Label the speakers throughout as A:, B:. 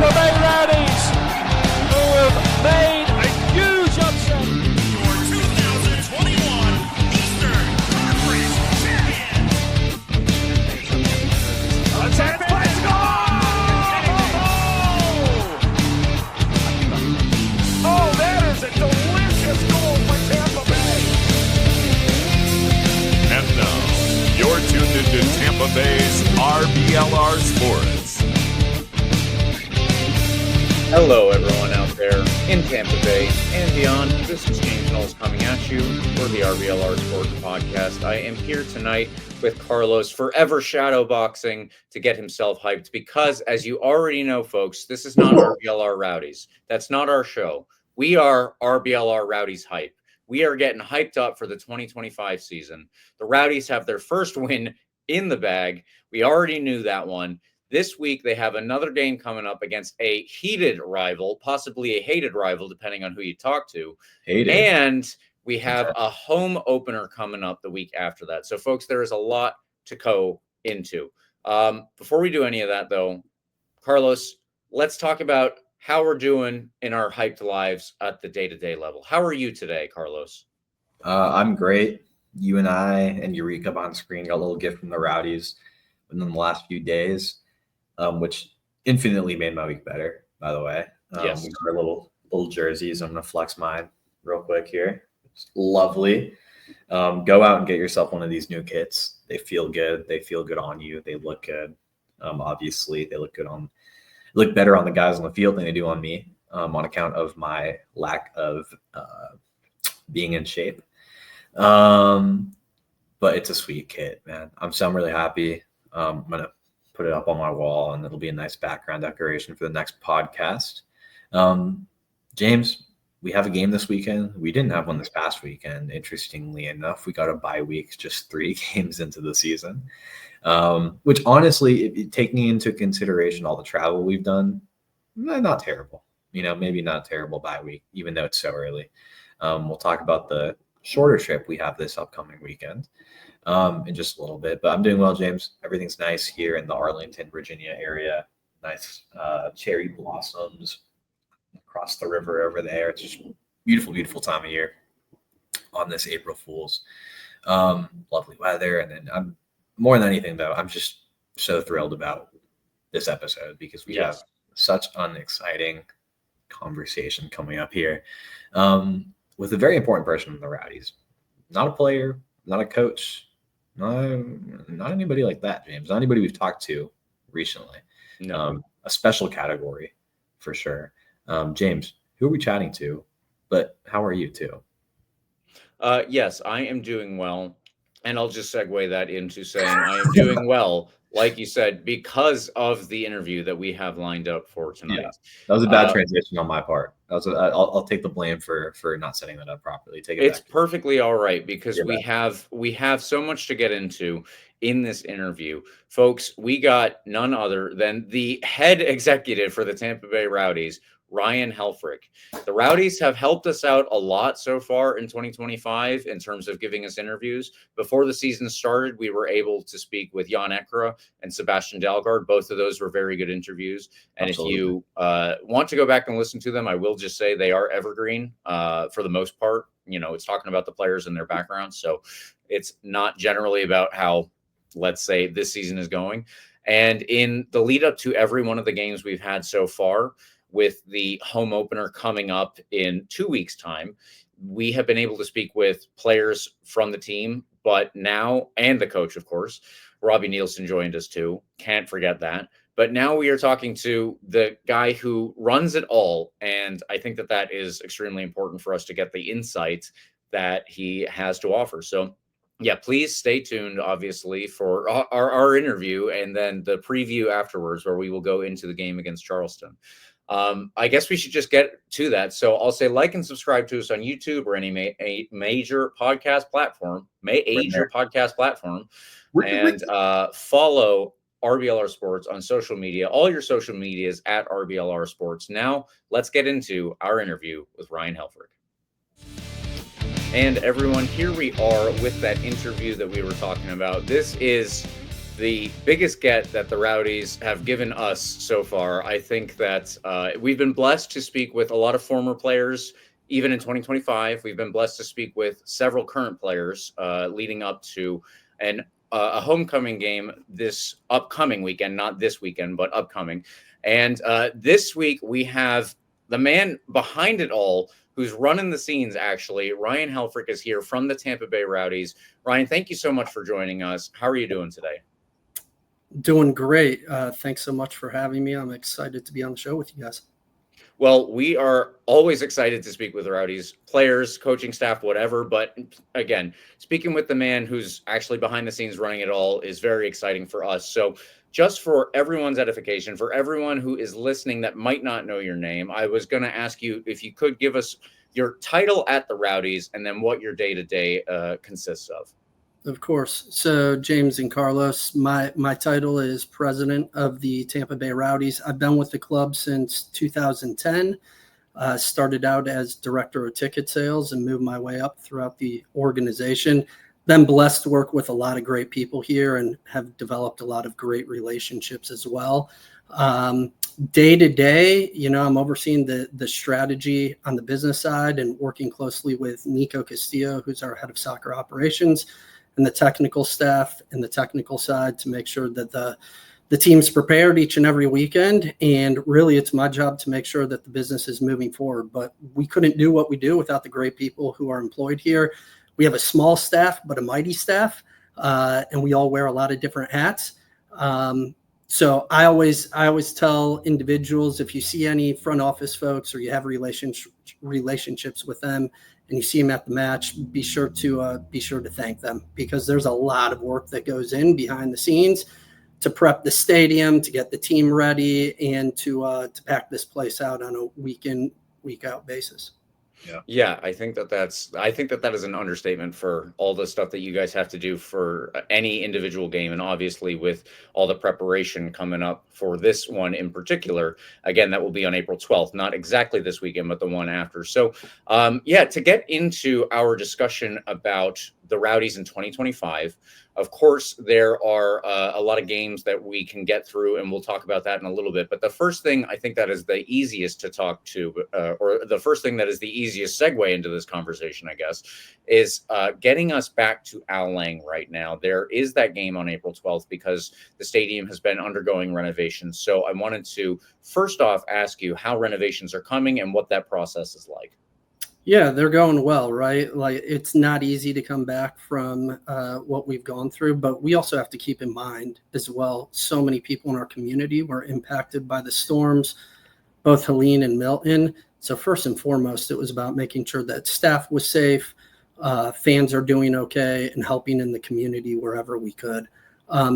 A: Tampa Bay Rowdies, who have made a huge upset.
B: Your 2021 Eastern Conference champion.
A: Attack pass, goal! Oh, that is a delicious goal for Tampa Bay.
C: And now, you're tuned into Tampa Bay's RBLR Sports.
D: Hello, everyone out there in Tampa Bay and beyond. This is James Knowles coming at you for the RBLR Sports podcast. I am here tonight with Carlos, forever shadowboxing to get himself hyped because, as you already know, folks, this is not RBLR Rowdies. That's not our show. We are RBLR Rowdies Hype. We are getting hyped up for the 2025 season. The Rowdies have their first win in the bag. We already knew that one. This week, they have another game coming up against a heated rival, possibly a hated rival, depending on who you talk to.
E: Hated.
D: And we have a home opener coming up the week after that. So, folks, there is a lot to go into. Before we do any of that, though, Carlos, let's talk about how we're doing in our hyped lives at the day-to-day level. How are you today, Carlos?
E: I'm great. You and I and Eureka up on screen got a little gift from the Rowdies within the last few days. Which infinitely made my week better, by the way.
D: Yes.
E: We got our little jerseys. I'm going to flex mine real quick here. It's lovely. Go out and get yourself one of these new kits. They feel good. They feel good on you. They look good. Obviously, they look better on the guys on the field than they do on me on account of my lack of being in shape. But it's a sweet kit, man. I'm really happy. I'm going to put it up on my wall, and it'll be a nice background decoration for the next podcast. James, we have a game this weekend. We didn't have one this past weekend. Interestingly enough, we got a bye week just 3 games into the season, which honestly, taking into consideration all the travel we've done, not terrible. Maybe not terrible bye week, even though it's so early. We'll talk about the shorter trip we have this upcoming weekend in just a little bit, but I'm doing well, James. Everything's nice here in the Arlington, Virginia area. Nice cherry blossoms across the river over there. It's just beautiful, beautiful time of year on this April Fool's. Lovely weather. And then I'm more than anything, though, I'm just so thrilled about this episode because we have such an exciting conversation coming up here with a very important person in the Rowdies. Not a player, not a coach, not anybody like that, James. Not anybody we've talked to recently.
D: No.
E: A special category for sure. James, who are we chatting to? But how are you too?
D: Yes, I am doing well. And I'll just segue that into saying I am doing well, like you said, because of the interview that we have lined up for tonight.
E: Yeah, that was a bad transition on my part. I'll take the blame for not setting that up properly. It's
D: perfectly all right because we have so much to get into in this interview. Folks, we got none other than the head executive for the Tampa Bay Rowdies, Ryan Helfrick. The Rowdies have helped us out a lot so far in 2025 in terms of giving us interviews. Before the season started, we were able to speak with Jan Ekra and Sebastian Dalgard. Both of those were very good interviews. And Absolutely. If you want to go back and listen to them, I will just say they are evergreen for the most part. It's talking about the players and their backgrounds. So it's not generally about how, let's say, this season is going. And in the lead up to every one of the games we've had so far, with the home opener coming up in 2 weeks' time, we have been able to speak with players from the team, but now, and the coach, of course. Robbie Nielsen joined us too. Can't forget that. But now we are talking to the guy who runs it all. And I think that is extremely important for us to get the insight that he has to offer. So yeah, please stay tuned, obviously, for our interview and then the preview afterwards, where we will go into the game against Charleston. I guess we should just get to that. So I'll say like and subscribe to us on YouTube or any major podcast platform, and follow RBLR Sports on social media. All your social medias at RBLR Sports. Now let's get into our interview with Ryan Helfrick. And everyone, here we are with that interview that we were talking about. This is the biggest get that the Rowdies have given us so far. I think that we've been blessed to speak with a lot of former players. Even in 2025, we've been blessed to speak with several current players leading up to a homecoming game this upcoming weekend, not this weekend, but upcoming. And this week we have the man behind it all, who's running the scenes, actually. Ryan Helfrick is here from the Tampa Bay Rowdies. Ryan, thank you so much for joining us. How are you doing today?
F: Doing great. Thanks so much for having me. I'm excited to be on the show with you guys.
D: Well, we are always excited to speak with the Rowdies, players, coaching staff, whatever. But again, speaking with the man who's actually behind the scenes running it all is very exciting for us. So just for everyone's edification, for everyone who is listening that might not know your name, I was going to ask you if you could give us your title at the Rowdies and then what your day-to-day consists of.
F: Of course. So James and Carlos, my title is president of the Tampa Bay Rowdies. I've been with the club since 2010. Started out as director of ticket sales and moved my way up throughout the organization. Been blessed to work with a lot of great people here and have developed a lot of great relationships as well. Day to day, I'm overseeing the strategy on the business side and working closely with Nico Castillo, who's our head of soccer operations, and the technical staff and the technical side to make sure that the team's prepared each and every weekend. And really, it's my job to make sure that the business is moving forward. But we couldn't do what we do without the great people who are employed here. We have a small staff, but a mighty staff, and we all wear a lot of different hats. So I always tell individuals, if you see any front office folks or you have relationships with them and you see them at the match, be sure to thank them, because there's a lot of work that goes in behind the scenes to prep the stadium, to get the team ready, and to pack this place out on a week in, week out basis.
D: Yeah, I think that is an understatement for all the stuff that you guys have to do for any individual game. And obviously with all the preparation coming up for this one in particular, again, that will be on April 12th, not exactly this weekend, but the one after. So to get into our discussion about the Rowdies in 2025, of course, there are a lot of games that we can get through, and we'll talk about that in a little bit. But the first thing I think that is the easiest to talk to, or the first thing that is the easiest segue into this conversation, I guess, is getting us back to Al Lang right now. There is that game on April 12th because the stadium has been undergoing renovations. So I wanted to first off ask you how renovations are coming and what that process is like.
F: Yeah, they're going well, right? Like, it's not easy to come back from what we've gone through, but we also have to keep in mind as well, so many people in our community were impacted by the storms, both Helene and Milton. So first and foremost, it was about making sure that staff was safe, fans are doing okay, and helping in the community wherever we could.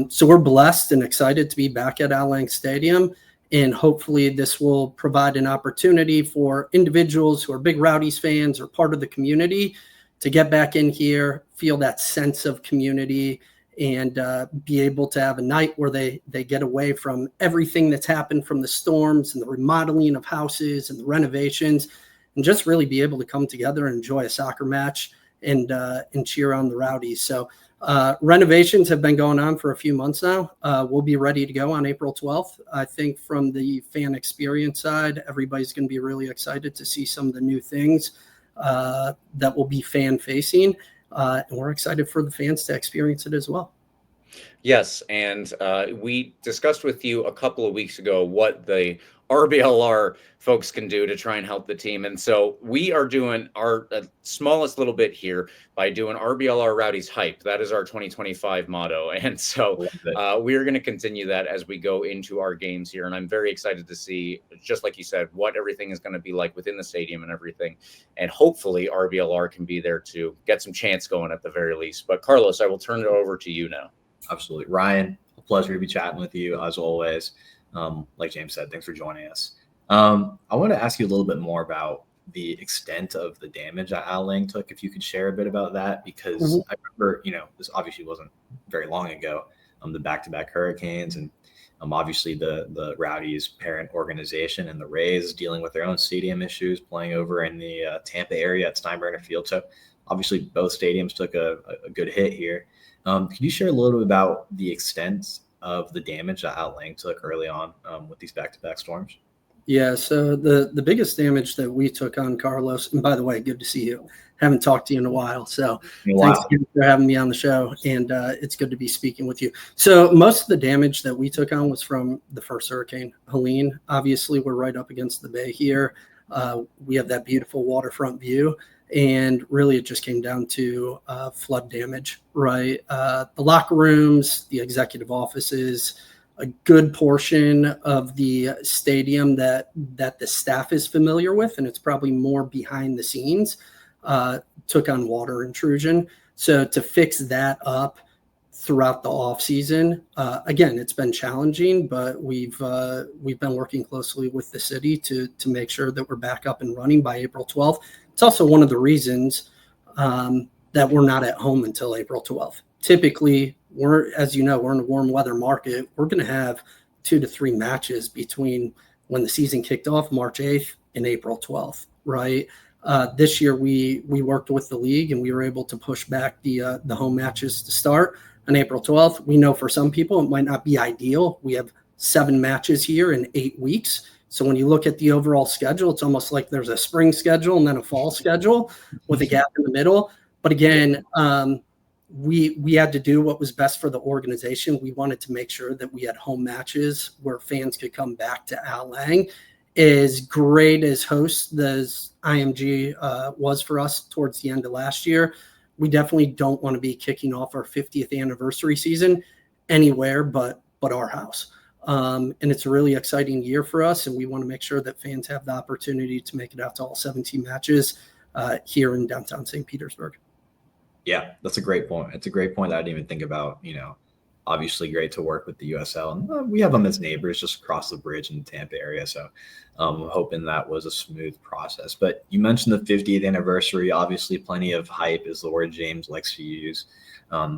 F: So we're blessed and excited to be back at Al Lang Stadium. And hopefully this will provide an opportunity for individuals who are big Rowdies fans or part of the community to get back in here, feel that sense of community, and be able to have a night where they get away from everything that's happened from the storms and the remodeling of houses and the renovations, and just really be able to come together and enjoy a soccer match and cheer on the Rowdies. So renovations have been going on for a few months now. We'll be ready to go on April 12th. I think from the fan experience side, everybody's going to be really excited to see some of the new things that will be fan facing. And we're excited for the fans to experience it as well.
D: Yes, and we discussed with you a couple of weeks ago what the RBLR folks can do to try and help the team. And so we are doing our smallest little bit here by doing RBLR Rowdies Hype. That is our 2025 motto. And so we are going to continue that as we go into our games here. And I'm very excited to see, just like you said, what everything is going to be like within the stadium and everything. And hopefully RBLR can be there to get some chance going at the very least. But Carlos, I will turn it over to you now.
E: Absolutely. Ryan, a pleasure to be chatting with you as always. Like James said, thanks for joining us. I want to ask you a little bit more about the extent of the damage that Al Lang took, if you could share a bit about that, because I remember, this obviously wasn't very long ago, the back-to-back hurricanes, and obviously the Rowdies parent organization and the Rays dealing with their own stadium issues, playing over in the Tampa area at Steinbrenner Field. So Obviously, both stadiums took a good hit here. Could you share a little bit about the extent of the damage that Al Lang took early on with these back-to-back storms?
F: Yeah, so the biggest damage that we took on, Carlos, and by the way, good to see you. Haven't talked to you in a while, so thanks again for having me on the show, and it's good to be speaking with you. So most of the damage that we took on was from the first hurricane, Helene. Obviously, we're right up against the bay here. We have that beautiful waterfront view, and really it just came down to flood damage, right? The locker rooms, the executive offices, a good portion of the stadium that the staff is familiar with, and it's probably more behind the scenes, took on water intrusion. So to fix that up throughout the off season, again, it's been challenging, but we've been working closely with the city to make sure that we're back up and running by April 12th. It's also one of the reasons that we're not at home until April 12th. Typically, as you know, we're in a warm weather market. We're going to have 2 to 3 matches between when the season kicked off, March 8th, and April 12th, right? This year, we worked with the league, and we were able to push back the home matches to start on April 12th. We know for some people it might not be ideal. We have 7 matches here in 8 weeks. So when you look at the overall schedule, it's almost like there's a spring schedule and then a fall schedule with a gap in the middle. But again, we had to do what was best for the organization. We wanted to make sure that we had home matches where fans could come back to Al Lang. As great as host as IMG was for us towards the end of last year, we definitely don't want to be kicking off our 50th anniversary season anywhere but our house. And it's a really exciting year for us, and we want to make sure that fans have the opportunity to make it out to all 17 matches here in downtown St. Petersburg.
E: Yeah, that's a great point. It's a great point that I didn't even think about. Obviously great to work with the USL, and we have them as neighbors just across the bridge in the Tampa area. So I'm hoping that was a smooth process. But you mentioned the 50th anniversary. Obviously, plenty of hype is the word James likes to use.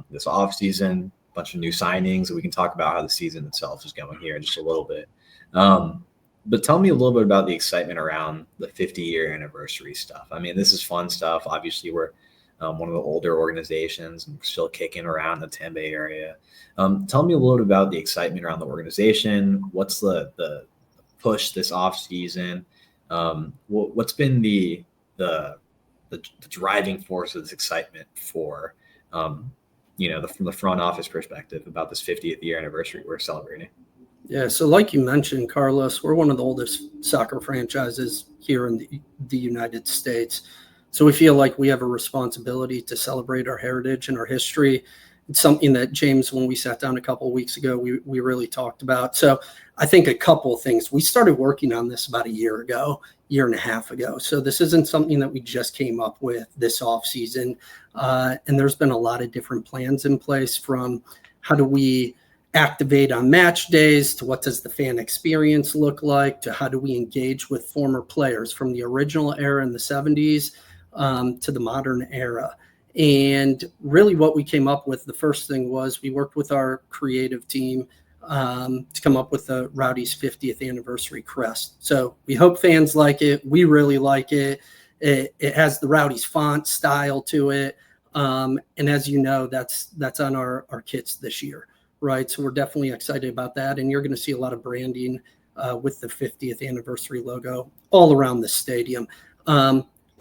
E: This offseason, a bunch of new signings, and we can talk about how the season itself is going here in just a little bit. But tell me a little bit about the excitement around the 50-year anniversary stuff. I mean, this is fun stuff. Obviously, we're one of the older organizations and still kicking around the Tampa area. Tell me a little bit about the excitement around the organization. What's the push this off season? What's been the driving force of this excitement for from the front office perspective about this 50th year anniversary we're celebrating?
F: Yeah, so like you mentioned, Carlos, we're one of the oldest soccer franchises here in the United States. So we feel like we have a responsibility to celebrate our heritage and our history. It's something that, James, when we sat down a couple of weeks ago, we really talked about. So I think a couple of things. We started working on this about a year and a half ago. So this isn't something that we just came up with this off season. And there's been a lot of different plans in place, from how do we activate on match days to what does the fan experience look like to how do we engage with former players from the original era in the 70s to the modern era. And really what we came up with, the first thing was we worked with our creative team to come up with the Rowdies 50th anniversary crest. So we hope fans like it. We really like it. It has the Rowdies font style to it. And as you know, that's on our kits this year, right? So we're definitely excited about that. And you're going to see a lot of branding with the 50th anniversary logo all around the stadium.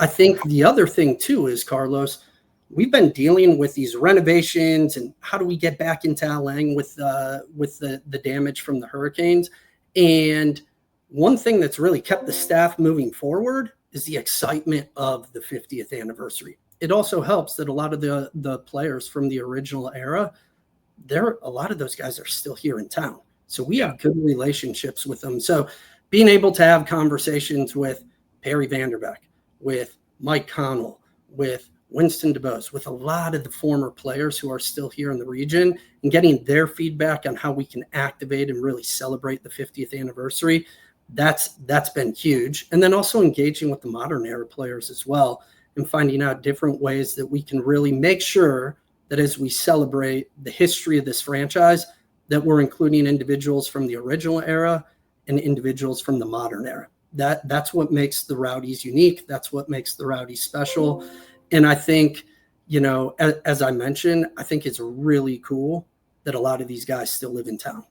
F: I think the other thing too is, Carlos, we've been dealing with these renovations and how do we get back into Al Lang with the damage from the hurricanes. And one thing that's really kept the staff moving forward is the excitement of the 50th anniversary. It also helps that a lot of the players from the original era, a lot of those guys are still here in town. So we have good relationships with them. So being able to have conversations with Perry Vanderbeck, with Mike Connell, with Winston DeBose, with a lot of the former players who are still here in the region, and getting their feedback on how we can activate and really celebrate the 50th anniversary, that's been huge. And then also engaging with the modern era players as well, and finding out different ways that we can really make sure that as we celebrate the history of this franchise, that we're including individuals from the original era and individuals from the modern era. That's what makes the Rowdies unique. That's what makes the Rowdies special. And I think, as I mentioned, I think it's really cool that a lot of these guys still live in town.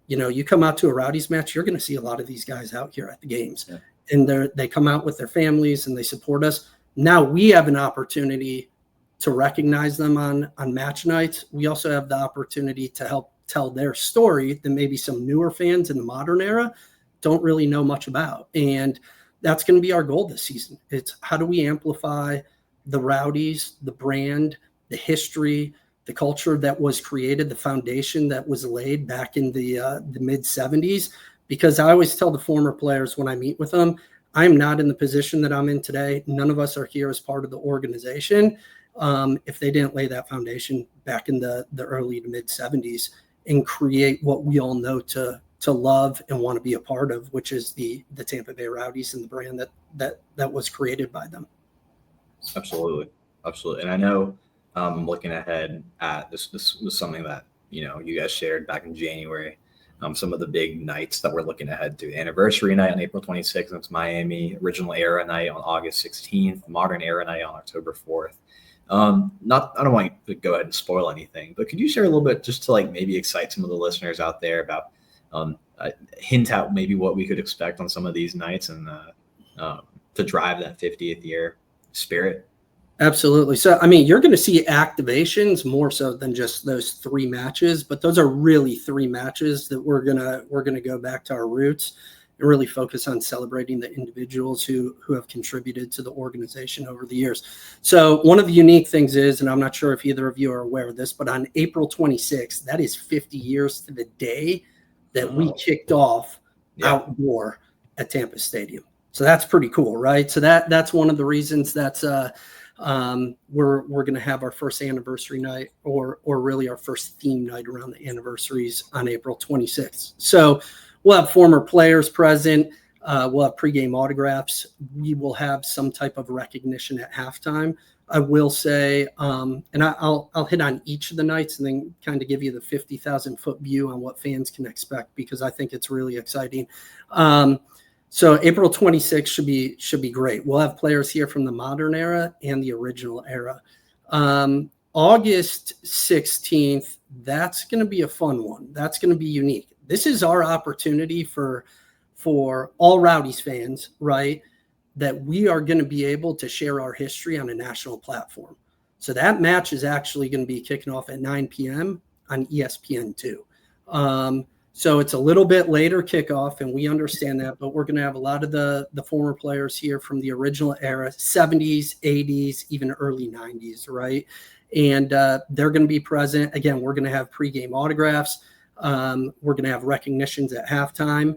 F: You come out to a Rowdies match, you're going to see a lot of these guys out here at the games. Yeah. And they come out with their families and they support us. Now we have an opportunity to recognize them on match nights. We also have the opportunity to help tell their story that maybe some newer fans in the modern era don't really know much about. And that's going to be our goal this season. It's how do we amplify the Rowdies, the brand, the history, the culture that was created, the foundation that was laid back in the mid 70s. Because I always tell the former players when I meet with them, I'm not in the position that I'm in today. None of us are here as part of the organization if they didn't lay that foundation back in the early to mid 70s and create what we all know to love and want to be a part of, which is the Tampa Bay Rowdies and the brand that was created by them.
E: Absolutely. And I know I'm looking ahead at this was something that, you guys shared back in January. Some of the big nights that we're looking ahead to. Anniversary night on April 26th, that's Miami. Original Era night on August 16th. Modern Era night on October 4th. I don't want you to go ahead and spoil anything, but could you share a little bit just to maybe excite some of the listeners out there about hint out maybe what we could expect on some of these nights and to drive that 50th year spirit?
F: Absolutely. So, you're going to see activations more so than just those 3 matches, but those are really 3 matches that we're going to go back to our roots and really focus on celebrating the individuals who have contributed to the organization over the years. So one of the unique things is, and I'm not sure if either of you are aware of this, but on April 26th, that is 50 years to the day that we kicked off outdoor at Tampa Stadium. So that's pretty cool, right? So that's one of the reasons that's we're going to have our first anniversary night or really our first theme night around the anniversaries on April 26th. So we'll have former players present. We'll have pregame autographs. We will have some type of recognition at halftime. I will say, and I'll hit on each of the nights and then kind of give you the 50,000 foot view on what fans can expect, because I think it's really exciting. So April 26th should be great. We'll have players here from the modern era and the original era. August 16th, that's going to be a fun one. That's going to be unique. This is our opportunity for all Rowdies fans, right? That we are going to be able to share our history on a national platform. So that match is actually going to be kicking off at 9 p.m. on ESPN2. So it's a little bit later kickoff, and we understand that, but we're going to have a lot of the former players here from the original era, 70s, 80s, even early 90s, right? And they're going to be present. Again, we're going to have pregame autographs. We're going to have recognitions at halftime.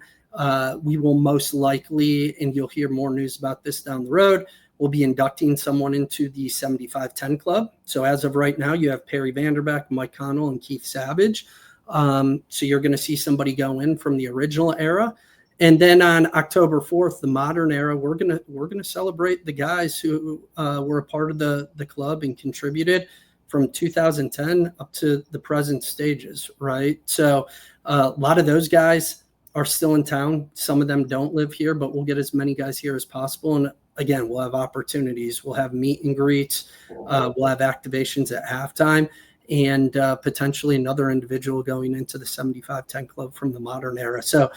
F: We will most likely, and you'll hear more news about this down the road, we'll be inducting someone into the 75-10 club. So as of right now, you have Perry Vanderbeck, Mike Connell, and Keith Savage. So you're going to see somebody go in from the original era. And then on October 4th, the modern era, we're going to celebrate the guys who were a part of the club and contributed from 2010 up to the present stages, right? So a lot of those guys are still in town. Some of them don't live here, but we'll get as many guys here as possible. And again, we'll have opportunities. We'll have meet and greets. We'll have activations at halftime. And potentially another individual going into the 75-10 club from the modern era. So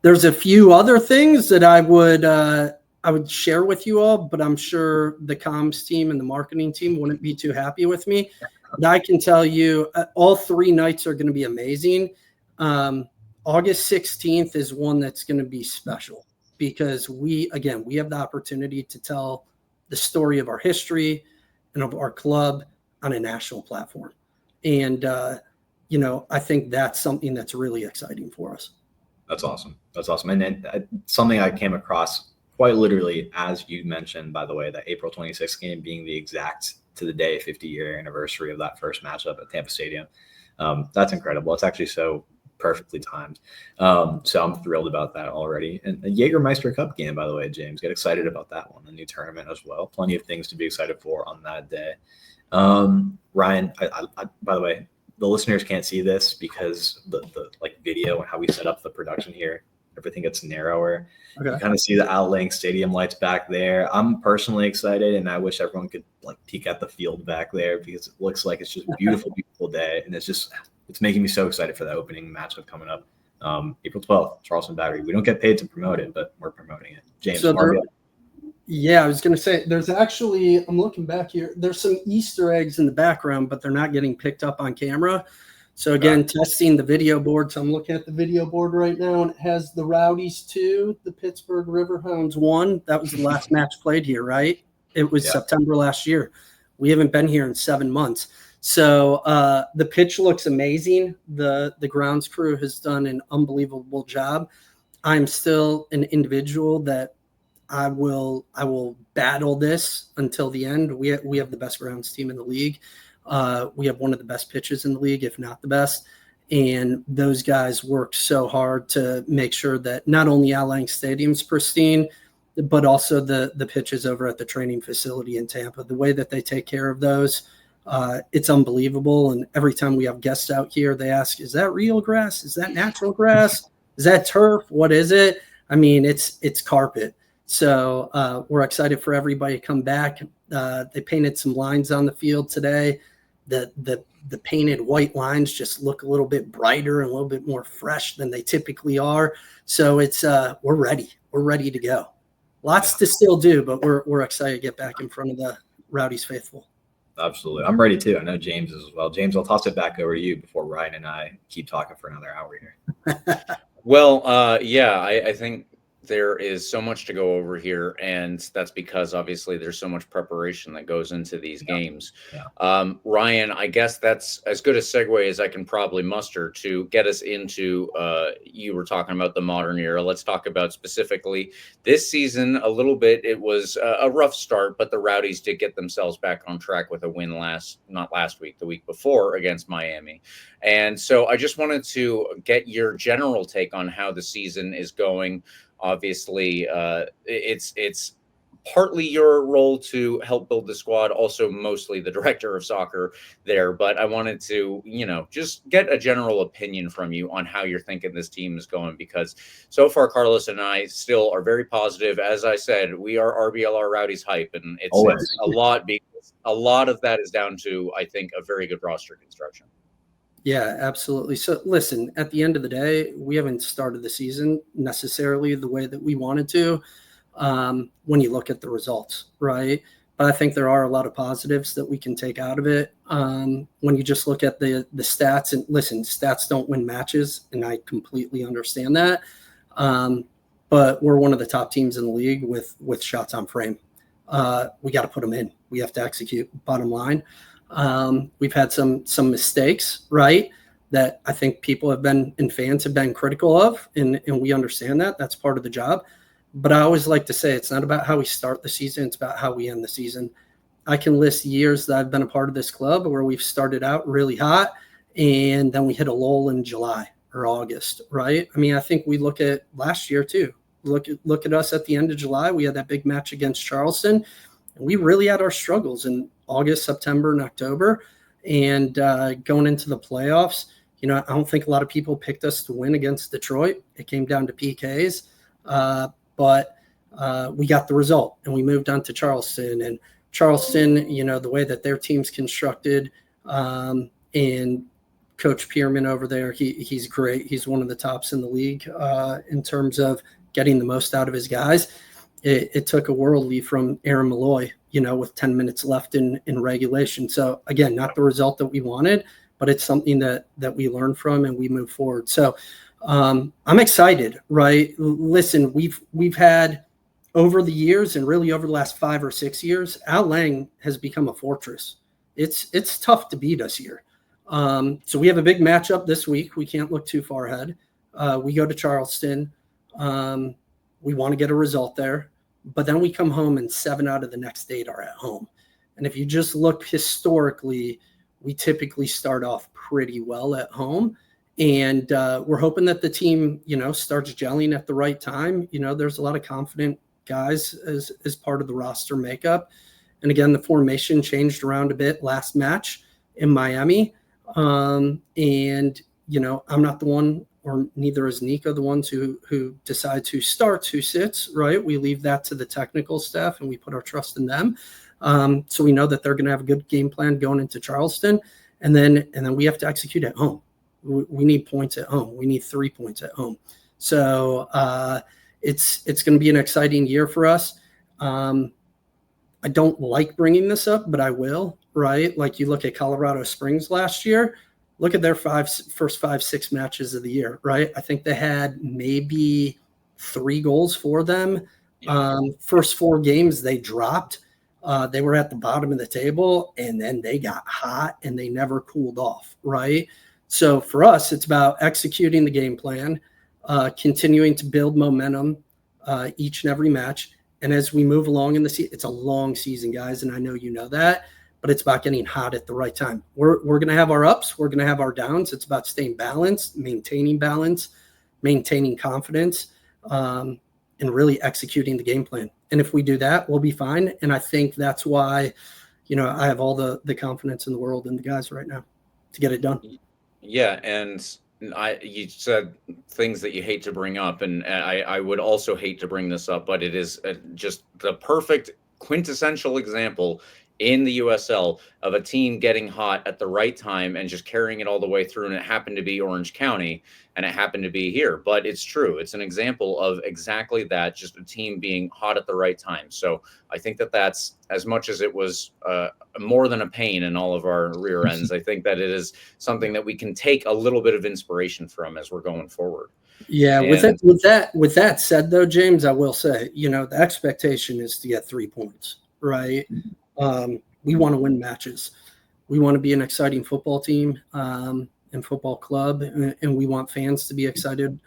F: there's a few other things that I would share with you all, but I'm sure the comms team and the marketing team wouldn't be too happy with me. But I can tell you all 3 nights are going to be amazing. August 16th is one that's going to be special because we have the opportunity to tell the story of our history and of our club on a national platform. And, I think that's something that's really exciting for us.
E: That's awesome. And something I came across quite literally, as you mentioned, by the way, that April 26th game being the exact to the day 50-year anniversary of that first matchup at Tampa Stadium. That's incredible. It's actually so perfectly timed. So I'm thrilled about that already. And the Jägermeister Cup game, by the way, James, get excited about that one, the new tournament as well. Plenty of things to be excited for on that day. Ryan, I by the way, the listeners can't see this because the video and how we set up the production here everything gets narrower.
F: Okay.
E: You kind of see the Outlank Stadium lights back there. I'm personally excited, and I wish everyone could like peek at the field back there because it looks like it's just a beautiful, beautiful day, and it's making me so excited for the opening matchup coming up, April 12th, Charleston Battery. We don't get paid to promote it, but we're promoting it. James,
F: So yeah, I was going to say there's actually, I'm looking back here, there's some Easter eggs in the background, but they're not getting picked up on camera. So again, testing the video board. So I'm looking at the video board right now, and it has the Rowdies 2, the Pittsburgh Riverhounds 1. That was the last match played here, right? It was September last year. We haven't been here in 7 months. So the pitch looks amazing. The grounds crew has done an unbelievable job. I'm still an individual that I will battle this until the end. We have the best grounds team in the league. We have one of the best pitches in the league, if not the best. And those guys work so hard to make sure that not only Outlank Stadium's pristine, but also the pitches over at the training facility in Tampa. The way that they take care of those, it's unbelievable. And every time we have guests out here, they ask, is that real grass? Is that natural grass? Is that turf? What is it? I mean, it's carpet. So we're excited for everybody to come back. They painted some lines on the field today. The painted white lines just look a little bit brighter and a little bit more fresh than they typically are. So it's we're ready. We're ready to go. Lots to still do, but we're excited to get back in front of the Rowdies faithful.
E: Absolutely. I'm ready too. I know James is as well. James, I'll toss it back over to you before Ryan and I keep talking for another hour here.
D: Well, I think there is so much to go over here, and that's because obviously there's so much preparation that goes into these games. Yeah. Ryan, I guess that's as good a segue as I can probably muster to get us into, you were talking about the modern era. Let's talk about specifically this season a little bit. It was a rough start, but the Rowdies did get themselves back on track with a win not last week, the week before against Miami. And so I just wanted to get your general take on how the season is going. Obviously, it's partly your role to help build the squad, also mostly the director of soccer there. But I wanted to, just get a general opinion from you on how you're thinking this team is going, because so far, Carlos and I still are very positive. As I said, we are RBLR Rowdies hype, and it's a lot because a lot of that is down to, I think, a very good roster construction.
F: Yeah, absolutely. So listen, at the end of the day, we haven't started the season necessarily the way that we wanted to when you look at the results, right? But I think there are a lot of positives that we can take out of it. When you just look at the stats, and listen, stats don't win matches, and I completely understand that. But we're one of the top teams in the league with shots on frame. We got to put them in. We have to execute, bottom line. We've had some mistakes, right, that I think people have been and fans have been critical of, and we understand that. That's part of the job. But I always like to say it's not about how we start the season, it's about how we end the season. I can list years that I've been a part of this club where we've started out really hot and then we hit a lull in July or August, right? I mean, I think we look at last year too. Look at us at the end of July. We had that big match against Charleston, and we really had our struggles in August, September, and October. And going into the playoffs, I don't think a lot of people picked us to win against Detroit. It came down to PKs, but we got the result, and we moved on to Charleston. And Charleston, the way that their team's constructed, and Coach Pierman over there, he's great. He's one of the tops in the league in terms of getting the most out of his guys. It took a worldly from Aaron Malloy, with 10 minutes left in regulation. So again, not the result that we wanted, but it's something that we learn from and we move forward. So I'm excited, right? Listen, we've had over the years, and really over the last 5 or 6 years, Outlank has become a fortress. It's tough to beat us here. So we have a big matchup this week. We can't look too far ahead. We go to Charleston. We want to get a result there, but then we come home and 7 out of the next 8 are at home. And if you just look historically, we typically start off pretty well at home. And we're hoping that the team, starts gelling at the right time. There's a lot of confident guys as part of the roster makeup. And again, the formation changed around a bit last match in Miami. I'm not the one or neither is Nico the ones who decides who starts, who sits, right? We leave that to the technical staff and we put our trust in them. So we know that they're going to have a good game plan going into Charleston. And then we have to execute at home. We need points at home. We need 3 points at home. So it's going to be an exciting year for us. I don't like bringing this up, but I will, right? Like you look at Colorado Springs last year, look at their first 5-6 matches of the year, right? I think they had maybe 3 goals for them. First 4 games they dropped. They were at the bottom of the table, and then they got hot and they never cooled off, right? So for us, it's about executing the game plan, continuing to build momentum each and every match. And as we move along in the season, it's a long season, guys, and I know you know that, but it's about getting hot at the right time. We're going to have our ups. We're going to have our downs. It's about staying balanced, maintaining confidence, and really executing the game plan. And if we do that, we'll be fine. And I think that's why, I have all the confidence in the world in the guys right now to get it done.
D: Yeah, and you said things that you hate to bring up, and I would also hate to bring this up, but it is just the perfect quintessential example in the USL of a team getting hot at the right time and just carrying it all the way through. And it happened to be Orange County, and it happened to be here. But it's true. It's an example of exactly that, just a team being hot at the right time. So I think that's, as much as it was more than a pain in all of our rear ends, I think that it is something that we can take a little bit of inspiration from as we're going forward.
F: Yeah. And with that said, though, James, I will say, the expectation is to get 3 points, right? We want to win matches. We want to be an exciting football team and football club, and we want fans to be excited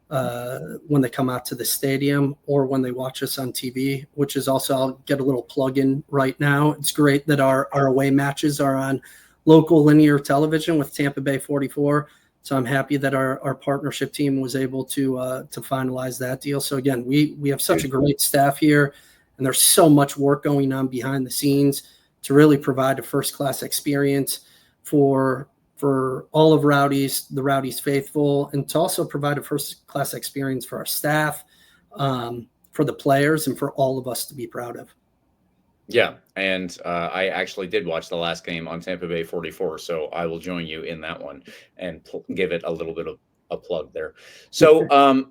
F: when they come out to the stadium or when they watch us on TV, which is also, I'll get a little plug in right now. It's great that our away matches are on local linear television with Tampa Bay 44. So I'm happy that our partnership team was able to finalize that deal. So again, we have such a great staff here, and there's so much work going on behind the scenes to really provide a first-class experience for all of Rowdies, the Rowdies faithful, and to also provide a first-class experience for our staff, for the players, and for all of us to be proud of.
D: Yeah, and I actually did watch the last game on Tampa Bay 44, so I will join you in that one and give it a little bit of a plug there. So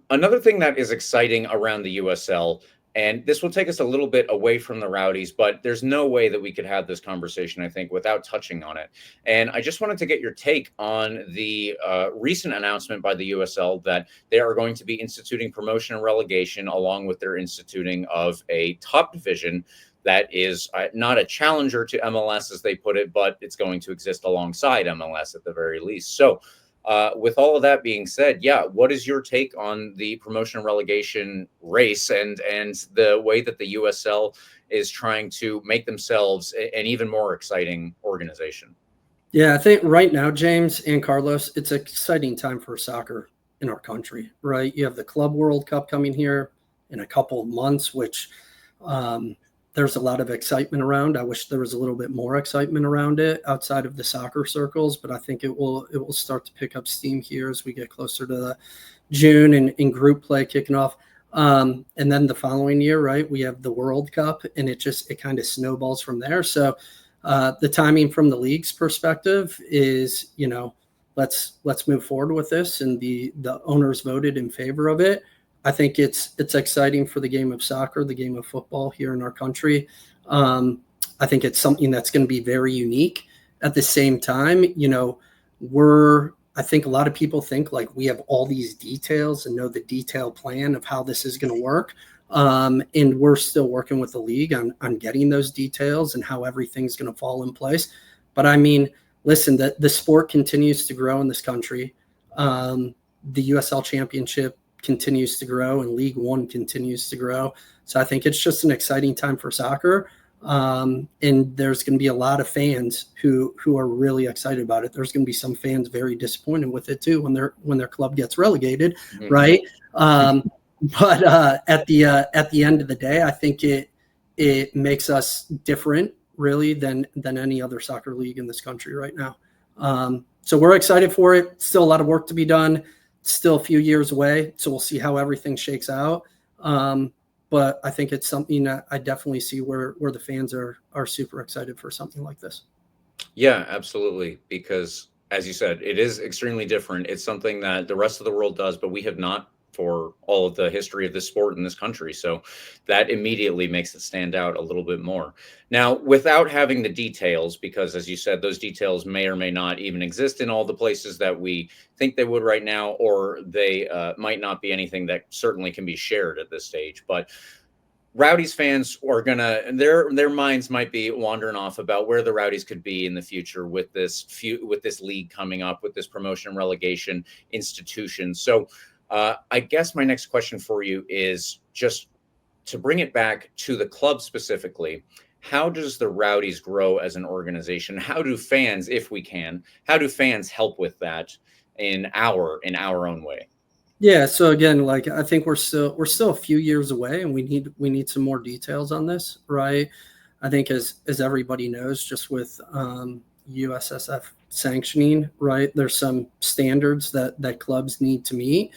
D: another thing that is exciting around the USL, and this will take us a little bit away from the Rowdies, but there's no way that we could have this conversation, I think, without touching on it. And I just wanted to get your take on the recent announcement by the USL that they are going to be instituting promotion and relegation, along with their instituting of a top division that is not a challenger to MLS, as they put it, but it's going to exist alongside MLS at the very least. So with all of that being said, what is your take on the promotion and relegation race and the way that the USL is trying to make themselves an even more exciting organization?
F: Yeah, I think right now, James and Carlos, it's an exciting time for soccer in our country, right? You have the Club World Cup coming here in a couple of months, which there's a lot of excitement around. I wish there was a little bit more excitement around it outside of the soccer circles, but I think it will start to pick up steam here as we get closer to June and in group play kicking off. And then the following year, right, we have the World Cup, and it kind of snowballs from there. So the timing from the league's perspective is, let's move forward with this, and the owners voted in favor of it. I think it's exciting for the game of soccer, the game of football here in our country. I think it's something that's going to be very unique. At the same time, I think a lot of people think like we have all these details and know the detailed plan of how this is going to work. And we're still working with the league on getting those details and how everything's going to fall in place. But I mean, listen, the sport continues to grow in this country. The USL Championship continues to grow, and League One continues to grow. So I think it's just an exciting time for soccer. And there's going to be a lot of fans who are really excited about it. There's going to be some fans very disappointed with it too when their club gets relegated, mm-hmm. right? But at the end of the day, I think it makes us different really than any other soccer league in this country right now. So we're excited for it. Still a lot of work to be done. still a few years away, so we'll see how everything shakes out. But I think it's something that I definitely see where the fans are super excited for something like this.
D: Yeah, absolutely. Because as you said, it is extremely different. It's something that the rest of the world does, but we have not for all of the history of this sport in this country. So that immediately makes it stand out a little bit more. Now, without having the details, because as you said, those details may or may not even exist in all the places that we think they would right now, or they might not be anything that certainly can be shared at this stage. But Rowdies fans are gonna, their minds might be wandering off about where the Rowdies could be in the future with this league coming up, with this promotion and relegation institution. So I guess my next question for you is just to bring it back to the club specifically. How does the Rowdies grow as an organization? How do fans, if we can, how do fans help with that in our own way?
F: Yeah. So again, like I think we're still a few years away, and we need some more details on this, right? I think as everybody knows, just with USSF sanctioning, right, there's some standards that clubs need to meet.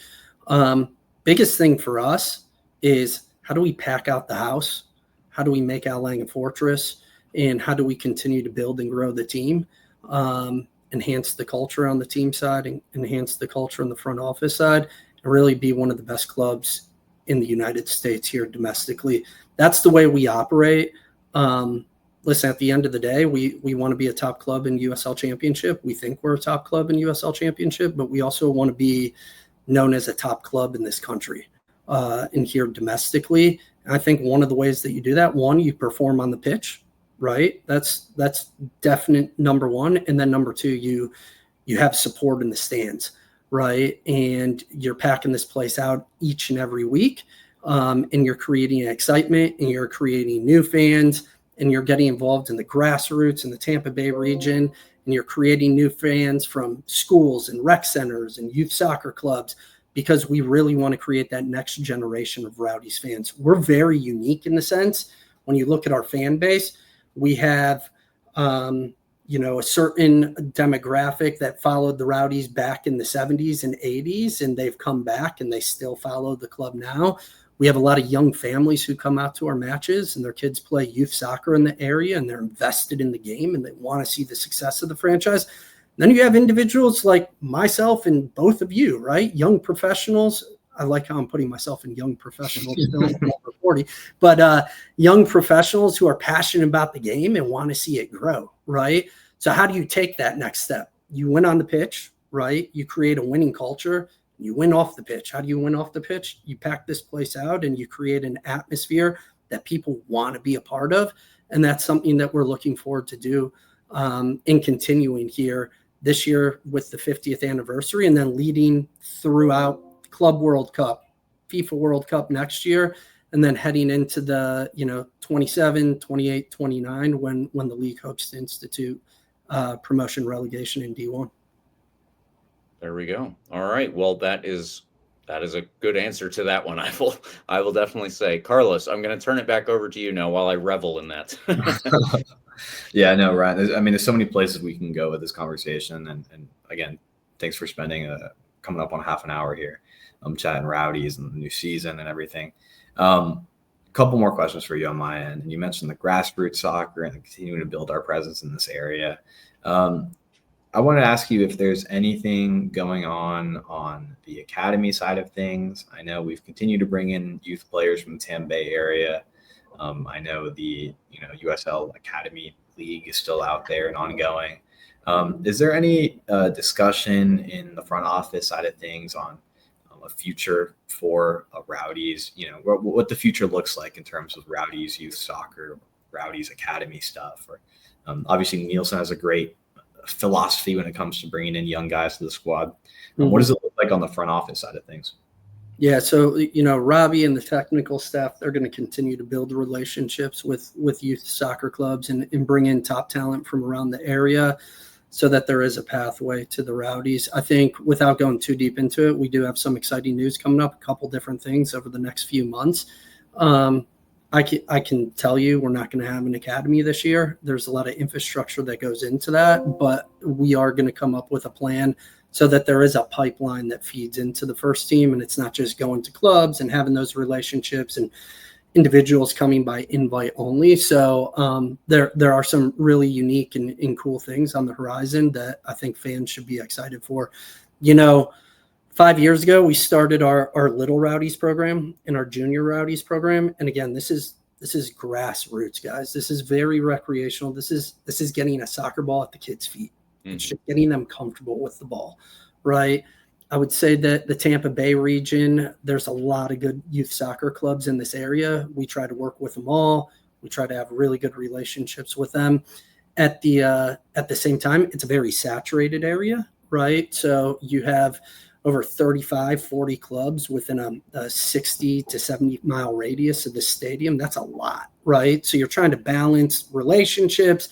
F: Biggest thing for us is how do we pack out the house? How do we make Al Lang a fortress? And how do we continue to build and grow the team? Enhance the culture on the team side, and enhance the culture on the front office side, and really be one of the best clubs in the United States here domestically. That's the way we operate. Listen, at the end of the day, we want to be a top club in USL Championship. We think we're a top club in USL Championship, but we also want to be known as a top club in this country and here domestically. And I think one of the ways that you do that, one, you perform on the pitch, right? That's definite number one. And then number two, you have support in the stands, right? And you're packing this place out each and every week, and you're creating excitement, and you're creating new fans, and you're getting involved in the grassroots in the Tampa Bay region, and you're creating new fans from schools and rec centers and youth soccer clubs, because we really want to create that next generation of Rowdies fans. We're very unique in the sense, when you look at our fan base, we have, a certain demographic that followed the Rowdies back in the 70s and 80s, and they've come back and they still follow the club now. We have a lot of young families who come out to our matches, and their kids play youth soccer in the area, and they're invested in the game, and they want to see the success of the franchise. Then you have individuals like myself and both of you, right? Young professionals. I like how I'm putting myself in young professionals, still over 40, but young professionals who are passionate about the game and want to see it grow, right? So how do you take that next step? You win on the pitch, right? You create a winning culture. You win off the pitch. How do you win off the pitch? You pack this place out and you create an atmosphere that people want to be a part of. And that's something that we're looking forward to do in continuing here this year with the 50th anniversary, and then leading throughout Club World Cup, FIFA World Cup next year, and then heading into the 27, 28, 29 when the league hopes to institute promotion relegation in D1.
D: There we go. All right. Well, that is a good answer to that one. I will definitely say. Carlos, I'm going to turn it back over to you now while I revel in that.
E: Yeah, no, Ryan. I mean, there's so many places we can go with this conversation, and again, thanks for spending coming up on half an hour here, chatting Rowdies and the new season and everything. Couple more questions for you on my end. You mentioned the grassroots soccer and continuing to build our presence in this area. I want to ask you if there's anything going on the academy side of things. I know we've continued to bring in youth players from the Tampa Bay area. I know the USL Academy League is still out there and ongoing. Is there any discussion in the front office side of things on a future for Rowdies? What the future looks like in terms of Rowdies youth soccer, Rowdies Academy stuff? Or obviously Nielsen has a great philosophy when it comes to bringing in young guys to the squad. What does it look like on the front office side of things?
F: Yeah, so Robbie and the technical staff, they're going to continue to build relationships with youth soccer clubs and bring in top talent from around the area, so that there is a pathway to the Rowdies. I think, without going too deep into it, we do have some exciting news coming up, a couple different things over the next few months. I can tell you we're not going to have an academy this year. There's a lot of infrastructure that goes into that, but we are going to come up with a plan so that there is a pipeline that feeds into the first team, and it's not just going to clubs and having those relationships and individuals coming by invite only. So there are some really unique and cool things on the horizon that I think fans should be excited for. 5 years ago, we started our Little Rowdies program and our Junior Rowdies program. And again, this is grassroots, guys. This is very recreational. This is getting a soccer ball at the kids' feet. It's just getting them comfortable with the ball, right? I would say that the Tampa Bay region, there's a lot of good youth soccer clubs in this area. We try to work with them all. We try to have really good relationships with them. At the same time, it's a very saturated area, right? So you have over 35, 40 clubs within a 60 to 70 mile radius of the stadium. That's a lot, right? So you're trying to balance relationships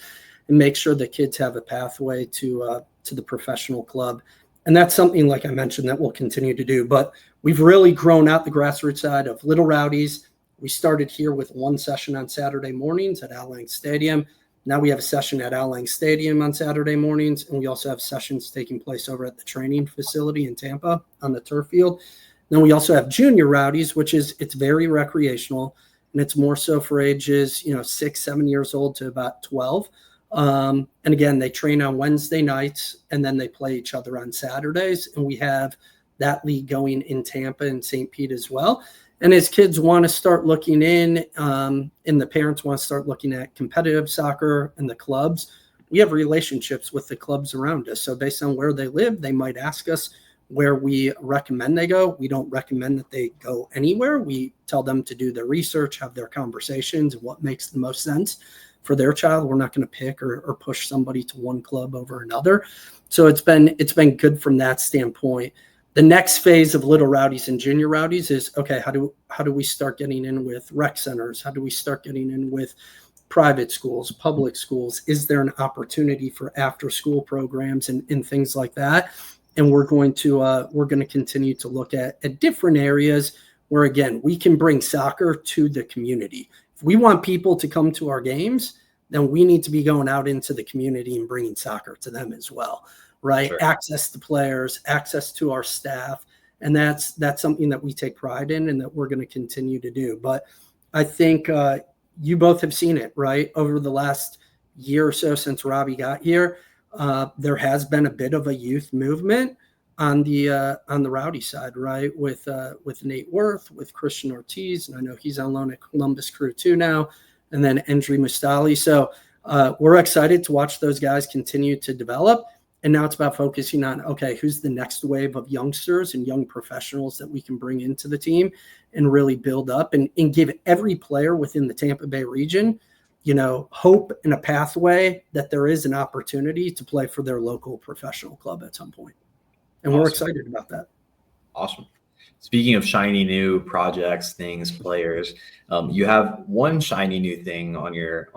F: and make sure the kids have a pathway to the professional club. And that's something, like I mentioned, that we'll continue to do. But we've really grown out the grassroots side of Little Rowdies. We started here with one session on Saturday mornings at Al Lang Stadium. Now we have a session at Al Lang Stadium on Saturday mornings, and we also have sessions taking place over at the training facility in Tampa on the turf field. Then we also have Junior Rowdies, it's very recreational, and it's more so for ages 6, 7 years old to about 12. And again, they train on Wednesday nights, and then they play each other on Saturdays. And we have that league going in Tampa and St. Pete as well. And as kids want to start looking in, and the parents want to start looking at competitive soccer and the clubs, we have relationships with the clubs around us. So based on where they live, they might ask us where we recommend they go. We don't recommend that they go anywhere. We tell them to do their research, have their conversations, what makes the most sense for their child. We're not going to pick or push somebody to one club over another. So it's been good from that standpoint. The next phase of Little Rowdies and Junior Rowdies is, okay, how do we start getting in with rec centers? How do we start getting in with private schools, public schools? Is there an opportunity for after school programs and things like that? And we're going to continue to look at different areas where, again, we can bring soccer to the community. If we want people to come to our games, then we need to be going out into the community and bringing soccer to them as well, right? Sure. Access to players, access to our staff. And that's something that we take pride in and that we're going to continue to do. But I think you both have seen it, right? Over the last year or so since Robbie got here, there has been a bit of a youth movement on the Rowdy side, right? With Nate Worth, with Christian Ortiz, and I know he's on loan at Columbus Crew too now, and then Endry Mustali. So we're excited to watch those guys continue to develop. And now it's about focusing on, okay, who's the next wave of youngsters and young professionals that we can bring into the team and really build up and give every player within the Tampa Bay region, hope and a pathway that there is an opportunity to play for their local professional club at some point. And We're excited about that.
E: Awesome. Speaking of shiny new projects, things, players, you have one shiny new thing on your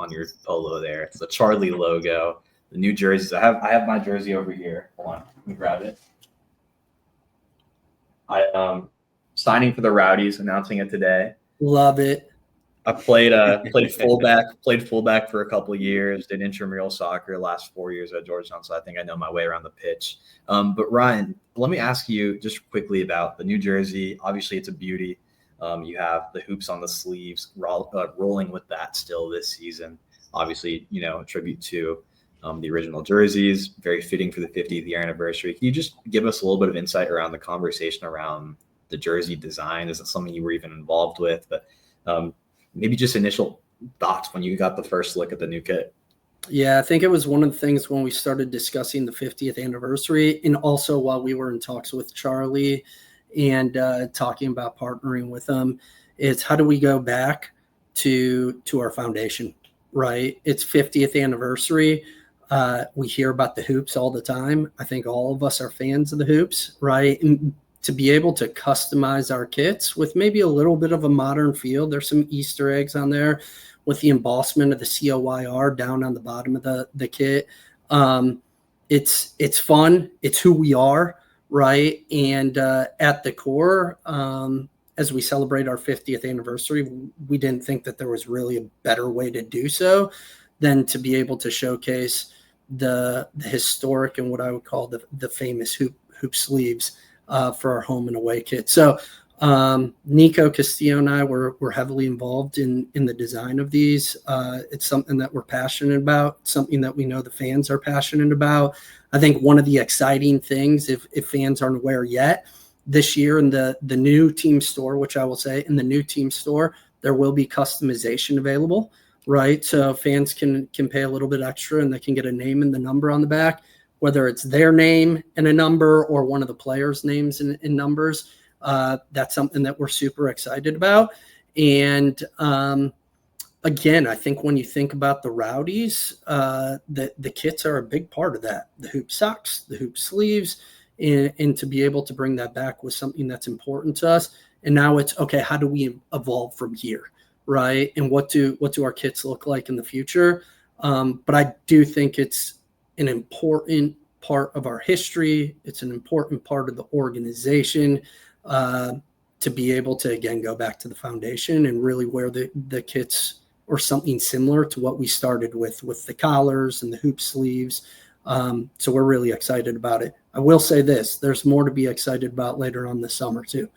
E: polo there. It's the Charlie logo, the new jerseys. I have my jersey over here. Hold on, let me grab it. I signing for the Rowdies, announcing it today.
F: Love it.
E: I played fullback for a couple of years, did intramural soccer last 4 years at Georgetown, so I think I know my way around the pitch. But Ryan, let me ask you just quickly about the new jersey. Obviously, it's a beauty. You have the hoops on the sleeves, rolling with that still this season. Obviously, a tribute to the original jerseys, very fitting for the 50th year anniversary. Can you just give us a little bit of insight around the conversation around the jersey design? Is it something you were even involved with? But maybe just initial thoughts when you got the first look at the new kit.
F: Yeah, I think it was one of the things when we started discussing the 50th anniversary, and also while we were in talks with Charlie and talking about partnering with them, is how do we go back to our foundation, right? It's 50th anniversary. We hear about the hoops all the time. I think all of us are fans of the hoops, right? And to be able to customize our kits with maybe a little bit of a modern feel. There's some Easter eggs on there with the embossment of the COYR down on the bottom of the kit. It's fun. It's who we are, right? And at the core, as we celebrate our 50th anniversary, we didn't think that there was really a better way to do so than to be able to showcase the historic and what I would call the famous hoop hoop sleeves for our home and away kit. So Nico Castillo and I were heavily involved in the design of these. It's something that we're passionate about, something that we know the fans are passionate about. I think one of the exciting things, if fans aren't aware yet, this year in the new team store, which I will say in the new team store, there will be customization available, right? So fans can pay a little bit extra and they can get a name and the number on the back, whether it's their name and a number or one of the players' names and numbers. That's something that we're super excited about. And again, I think when you think about the Rowdies, the kits are a big part of that. The hoop socks, the hoop sleeves, and to be able to bring that back was something that's important to us. And now it's, okay, how do we evolve from here, right? And what do our kits look like in the future? But I do think it's an important part of our history. It's an important part of the organization to be able to, again, go back to the foundation and really wear the kits or something similar to what we started with the collars and the hoop sleeves. So we're really excited about it. I will say this, there's more to be excited about later on this summer too.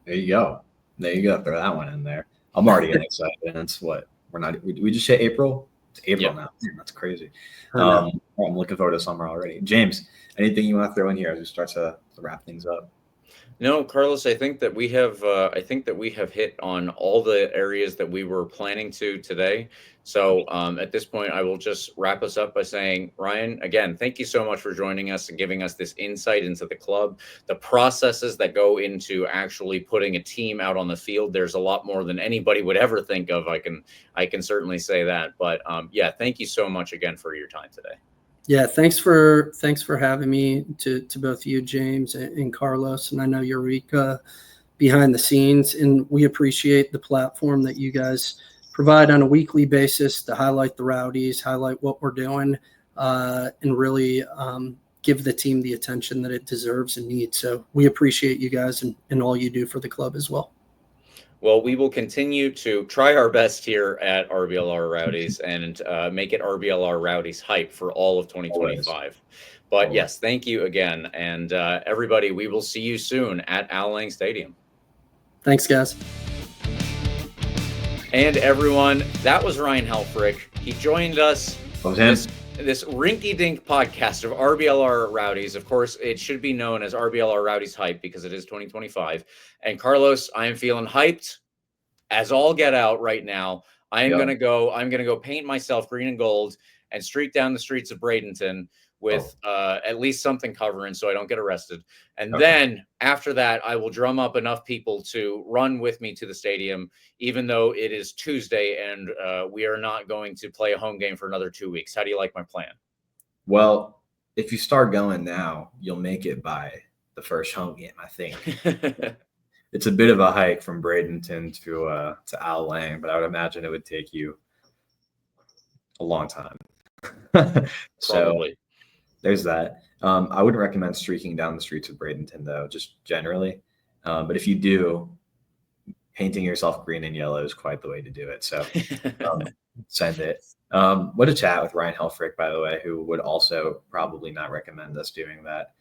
E: There you go. Throw that one in there. I'm already getting excited. And it's what we just hit April. It's April now. Man, that's crazy. I'm looking forward to summer already. James, anything you want to throw in here as we start to wrap things up?
D: No, Carlos, I think that we have hit on all the areas that we were planning to today. So at this point, I will just wrap us up by saying, Ryan, again, thank you so much for joining us and giving us this insight into the club, the processes that go into actually putting a team out on the field. There's a lot more than anybody would ever think of. I can certainly say that. But yeah, thank you so much again for your time today.
F: Yeah, thanks for having me, to both you, James, and Carlos, and I know Eureka behind the scenes, and we appreciate the platform that you guys provide on a weekly basis to highlight the Rowdies, highlight what we're doing, and really give the team the attention that it deserves and needs. So we appreciate you guys and all you do for the club as well.
D: Well, we will continue to try our best here at RBLR Rowdies and make it RBLR Rowdies hype for all of 2025. But yes, thank you again. And everybody, we will see you soon at Al Lang Stadium.
F: Thanks, guys.
D: And everyone, that was Ryan Helfrick. He joined us. This rinky-dink podcast of RBLR Rowdies. Of course, it should be known as RBLR Rowdies Hype because it is 2025. And Carlos, I am feeling hyped as all get out right now. I'm gonna go paint myself green and gold and streak down the streets of Bradenton with at least something covering so I don't get arrested. And then after that, I will drum up enough people to run with me to the stadium, even though it is Tuesday and we are not going to play a home game for another 2 weeks. How do you like my plan?
E: Well, if you start going now, you'll make it by the first home game, I think. It's a bit of a hike from Bradenton to Al Lang, but I would imagine it would take you a long time. So there's that. I wouldn't recommend streaking down the streets of Bradenton, though, just generally. But if you do, painting yourself green and yellow is quite the way to do it. So send it. What a chat with Ryan Helfrick, by the way, who would also probably not recommend us doing that.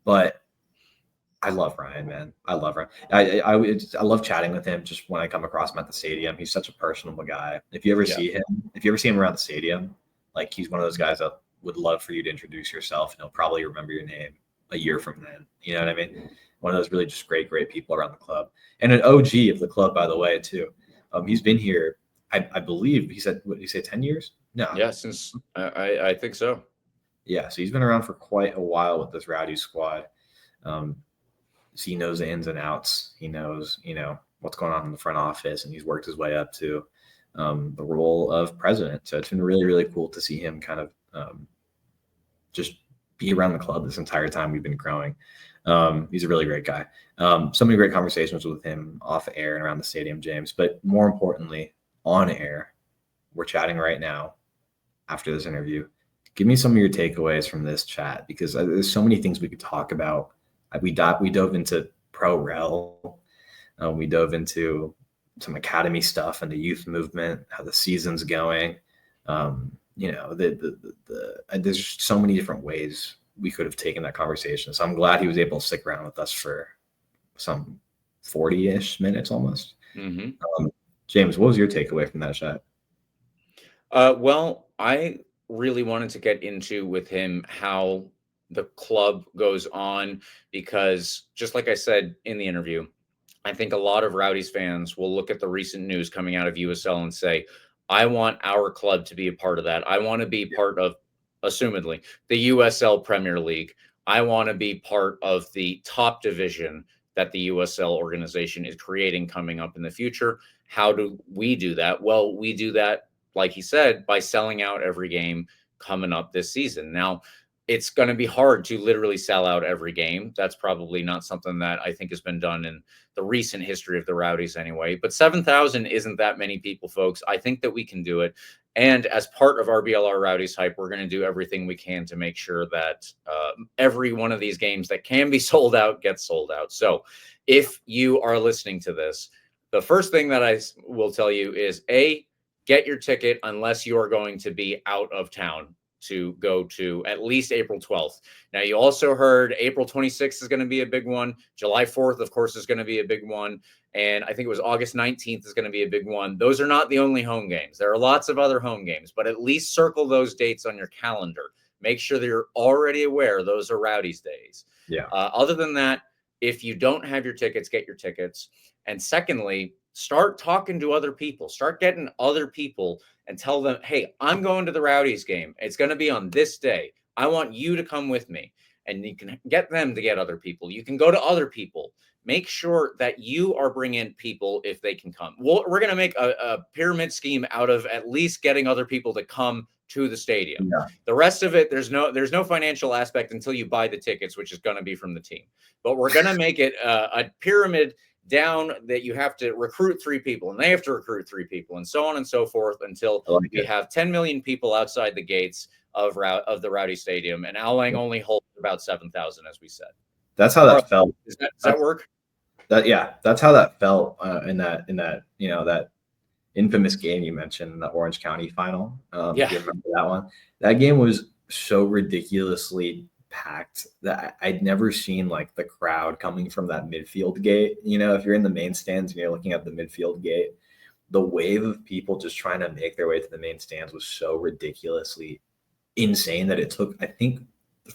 E: But I love Ryan, man. I love Ryan. I love chatting with him just when I come across him at the stadium. He's such a personable guy. If you ever see him around the stadium, like, he's one of those guys that would love for you to introduce yourself, and he'll probably remember your name a year from then. You know what I mean? One of those really just great people around the club, and an OG of the club, by the way, too. He's been here, I believe he said, what did he say, 10 years? No.
D: Yeah, since I think so.
E: Yeah, so he's been around for quite a while with this Rowdy squad. So he knows the ins and outs. He knows, what's going on in the front office, and he's worked his way up to the role of president. So it's been really, really cool to see him kind of just be around the club this entire time we've been growing. He's a really great guy. So many great conversations with him off air and around the stadium, James. But more importantly, on air, we're chatting right now after this interview. Give me some of your takeaways from this chat, because there's so many things we could talk about. We dove into pro rel. We dove into some academy stuff and the youth movement, how the season's going. There's so many different ways we could have taken that conversation. So I'm glad he was able to stick around with us for some 40-ish minutes almost. James, what was your takeaway from that shot?
D: Well, I really wanted to get into with him how the club goes on, because just like I said in the interview, I think a lot of Rowdies fans will look at the recent news coming out of USL and say, I want our club to be a part of that. I want to be part of, assumedly, the USL Premier League. I want to be part of the top division that the USL organization is creating coming up in the future. How do we do that? Well, we do that, like he said, by selling out every game coming up this season. Now, it's going to be hard to literally sell out every game. That's probably not something that I think has been done in the recent history of the Rowdies anyway. But 7,000 isn't that many people, folks. I think that we can do it. And as part of RBLR Rowdies Hype, we're going to do everything we can to make sure that every one of these games that can be sold out gets sold out. So if you are listening to this, the first thing that I will tell you is, A, get your ticket unless you are going to be out of town to go to at least April 12th. Now, you also heard April 26th is going to be a big one. July 4th, of course, is going to be a big one. And I think it was August 19th is going to be a big one. Those are not the only home games. There are lots of other home games, but at least circle those dates on your calendar. Make sure that you're already aware those are Rowdies days.
E: Yeah.
D: Other than that, if you don't have your tickets, get your tickets. And secondly, start talking to other people. Start getting other people and tell them, hey, I'm going to the Rowdies game. It's going to be on this day. I want you to come with me. And you can get them to get other people. You can go to other people. Make sure that you are bringing people if they can come. We're going to make a pyramid scheme out of at least getting other people to come to the stadium.
E: Yeah.
D: The rest of it, there's no financial aspect until you buy the tickets, which is going to be from the team. But we're going to make it a pyramid down that you have to recruit 3 people and they have to recruit 3 people and so on and so forth until we have 10 million people outside the gates of the Rowdy Stadium, and Al Lang only holds about 7,000, as we said.
E: That's how that felt.
D: Does that work?
E: That's how that felt in that that infamous game you mentioned, the Orange County final. If you remember that one. That game was so ridiculously packed that I'd never seen like the crowd coming from that midfield gate. If you're in the main stands and you're looking at the midfield gate, the wave of people just trying to make their way to the main stands was so ridiculously insane that it took, I think,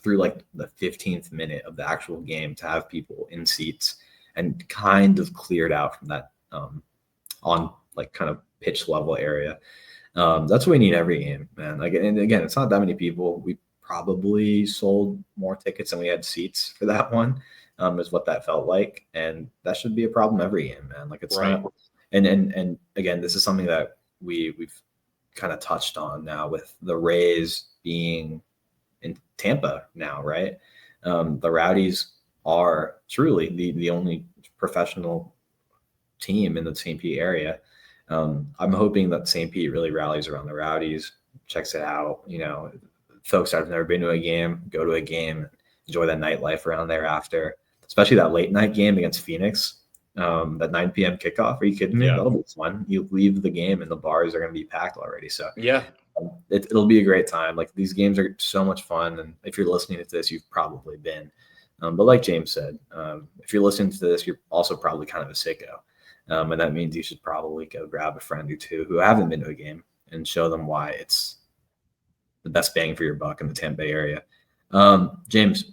E: through like the 15th minute of the actual game to have people in seats and kind of cleared out from that on like kind of pitch level area. That's what we need every game, man. Like, and again, it's not that many people. We probably sold more tickets than we had seats for that one, is what that felt like. And that should be a problem every game, man. Like, it's
D: right.
E: Not, and again, this is something that we've kind of touched on now with the Rays being in Tampa now, right? The Rowdies are truly the only professional team in the St. Pete area. I'm hoping that St. Pete really rallies around the Rowdies, checks it out. Folks that have never been to a game, go to a game, enjoy that nightlife around there after, especially that late night game against Phoenix, that 9 p.m. kickoff. Are you kidding me?
D: Yeah.
E: That'll be fun. You leave the game and the bars are going to be packed already. So
D: yeah,
E: it'll be a great time. Like, these games are so much fun. And if you're listening to this, you've probably been. But like James said, if you're listening to this, you're also probably kind of a sicko. And that means you should probably go grab a friend or two who haven't been to a game and show them why it's the best bang for your buck in the Tampa Bay area. James,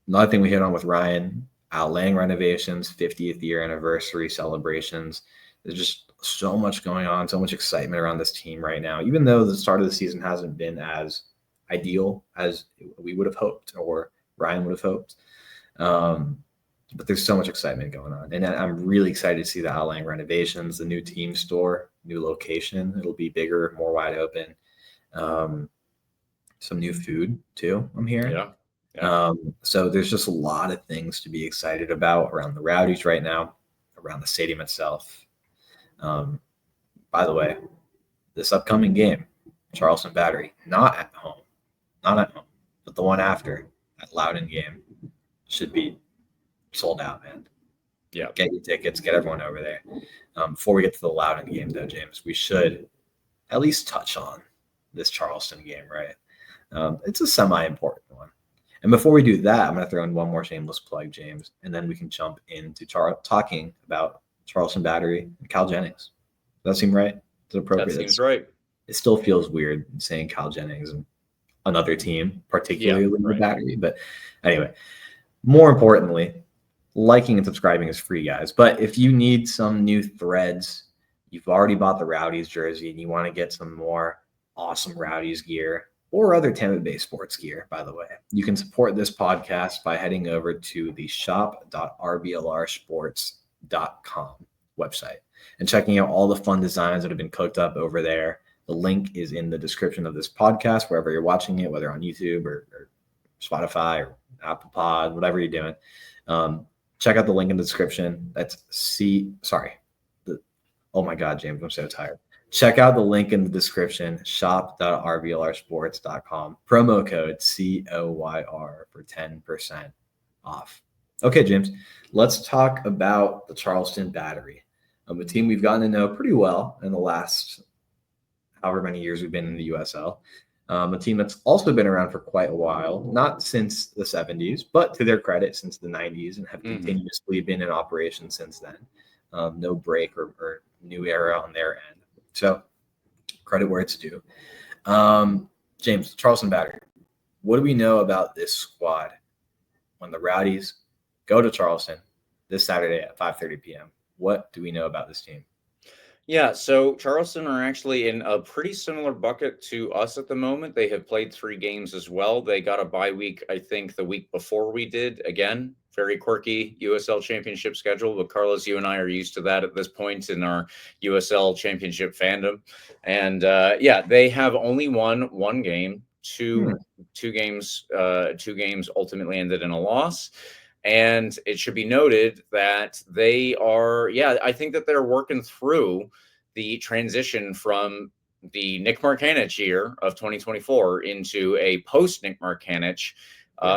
E: another thing we hit on with Ryan, Al Lang renovations, 50th year anniversary celebrations. There's just so much going on, so much excitement around this team right now, even though the start of the season hasn't been as ideal as we would have hoped or Ryan would have hoped. But there's so much excitement going on. And I'm really excited to see the Al Lang renovations, the new team store, new location. It'll be bigger, more wide open. Some new food too, I'm hearing.
D: Yeah.
E: So there's just a lot of things to be excited about around the Rowdies right now, around the stadium itself. By the way, this upcoming game, Charleston Battery, not at home, but the one after, that Loudon game, should be sold out, man.
D: Yeah.
E: Get your tickets, get everyone over there. Before we get to the Loudon game, though, James, we should at least touch on this Charleston game, right? It's a semi-important one. And before we do that, I'm going to throw in one more shameless plug, James, and then we can jump into talking about Charleston Battery and Cal Jennings. Does that seem right? Is it appropriate?
D: That seems right.
E: It still feels weird saying Cal Jennings and another team, particularly the Battery. But anyway, more importantly, liking and subscribing is free, guys. But if you need some new threads, you've already bought the Rowdies jersey and you want to get some more awesome Rowdies gear or other Tampa Bay sports gear, by the way, you can support this podcast by heading over to the shop.rblrsports.com website and checking out all the fun designs that have been cooked up over there. The link is in the description of this podcast, wherever you're watching it, whether on YouTube or Spotify or Apple Pod, whatever you're doing. Check out the link in the description. Oh my God, James, I'm so tired. Check out the link in the description, shop.rblrsports.com. Promo code COYR for 10% off. Okay, James, let's talk about the Charleston Battery, a team we've gotten to know pretty well in the last however many years we've been in the USL. A team that's also been around for quite a while, not since the 70s, but to their credit, since the 90s, and have continuously been in operation since then. No break or new era on their end. So credit where it's due. James, Charleston Battery, what do we know about this squad when the Rowdies go to Charleston this Saturday at 5:30 p.m.? What do we know about this team?
D: Yeah, so Charleston are actually in a pretty similar bucket to us at the moment. They have played 3 games as well. They got a bye week, I think, the week before we did. Again, very quirky USL championship schedule, but Carlos, you and I are used to that at this point in our USL championship fandom. And they have only won 1 game. Two games ultimately ended in a loss. And it should be noted that they are, I think that they're working through the transition from the Nick Markanich year of 2024 into a post-Nick Markanich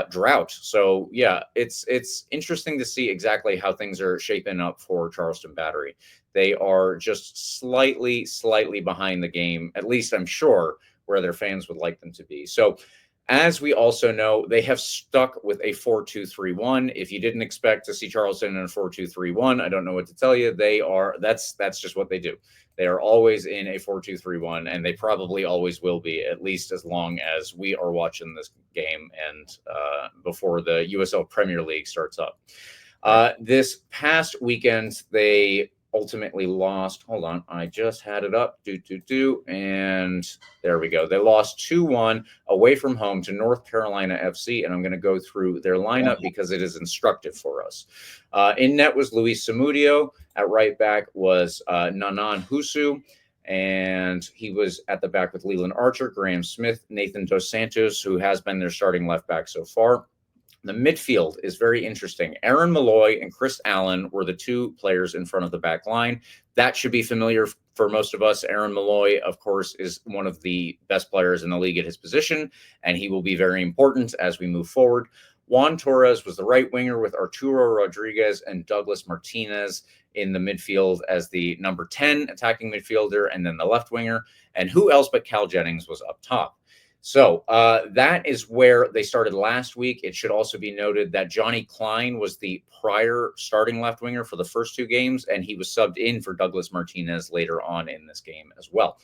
D: drought. So, it's interesting to see exactly how things are shaping up for Charleston Battery. They are just slightly behind the game, at least I'm sure, where their fans would like them to be. So, as we also know, they have stuck with a 4-2-3-1. If you didn't expect to see Charleston in a 4-2-3-1, I don't know what to tell you. That's just what they do. They are always in a 4-2-3-1, and they probably always will be, at least as long as we are watching this game and before the USL Premier League starts up. This past weekend, they ultimately lost. Hold on, I just had it up. And there we go. They lost 2-1 away from home to North Carolina FC, and I'm going to go through their lineup because it is instructive for us. In net was Luis Zamudio. At right back was Nanan Husu, and he was at the back with Leland Archer, Graham Smith, Nathan Dos Santos, who has been their starting left back so far. The midfield is very interesting. Aaron Malloy and Chris Allen were the 2 players in front of the back line. That should be familiar for most of us. Aaron Malloy, of course, is one of the best players in the league at his position, and he will be very important as we move forward. Juan Torres was the right winger with Arturo Rodriguez and Douglas Martinez in the midfield as the number 10 attacking midfielder, and then the left winger. And who else but Cal Jennings was up top. So that is where they started last week. It should also be noted that Johnny Klein was the prior starting left winger for the first 2 games, and he was subbed in for Douglas Martinez later on in this game as well.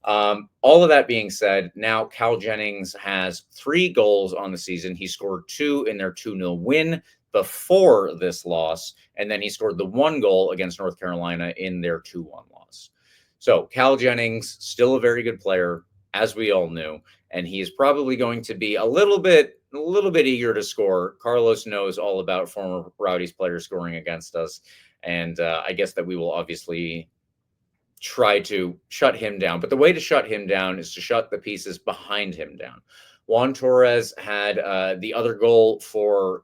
D: All of that being said, now Cal Jennings has 3 goals on the season. He scored 2 in their 2-0 win before this loss, and then he scored the 1 goal against North Carolina in their 2-1 loss. So Cal Jennings, still a very good player, as we all knew, and he is probably going to be a little bit eager to score. Carlos knows all about former Rowdies players scoring against us, and I guess that we will obviously try to shut him down. But the way to shut him down is to shut the pieces behind him down. Juan Torres had the other goal for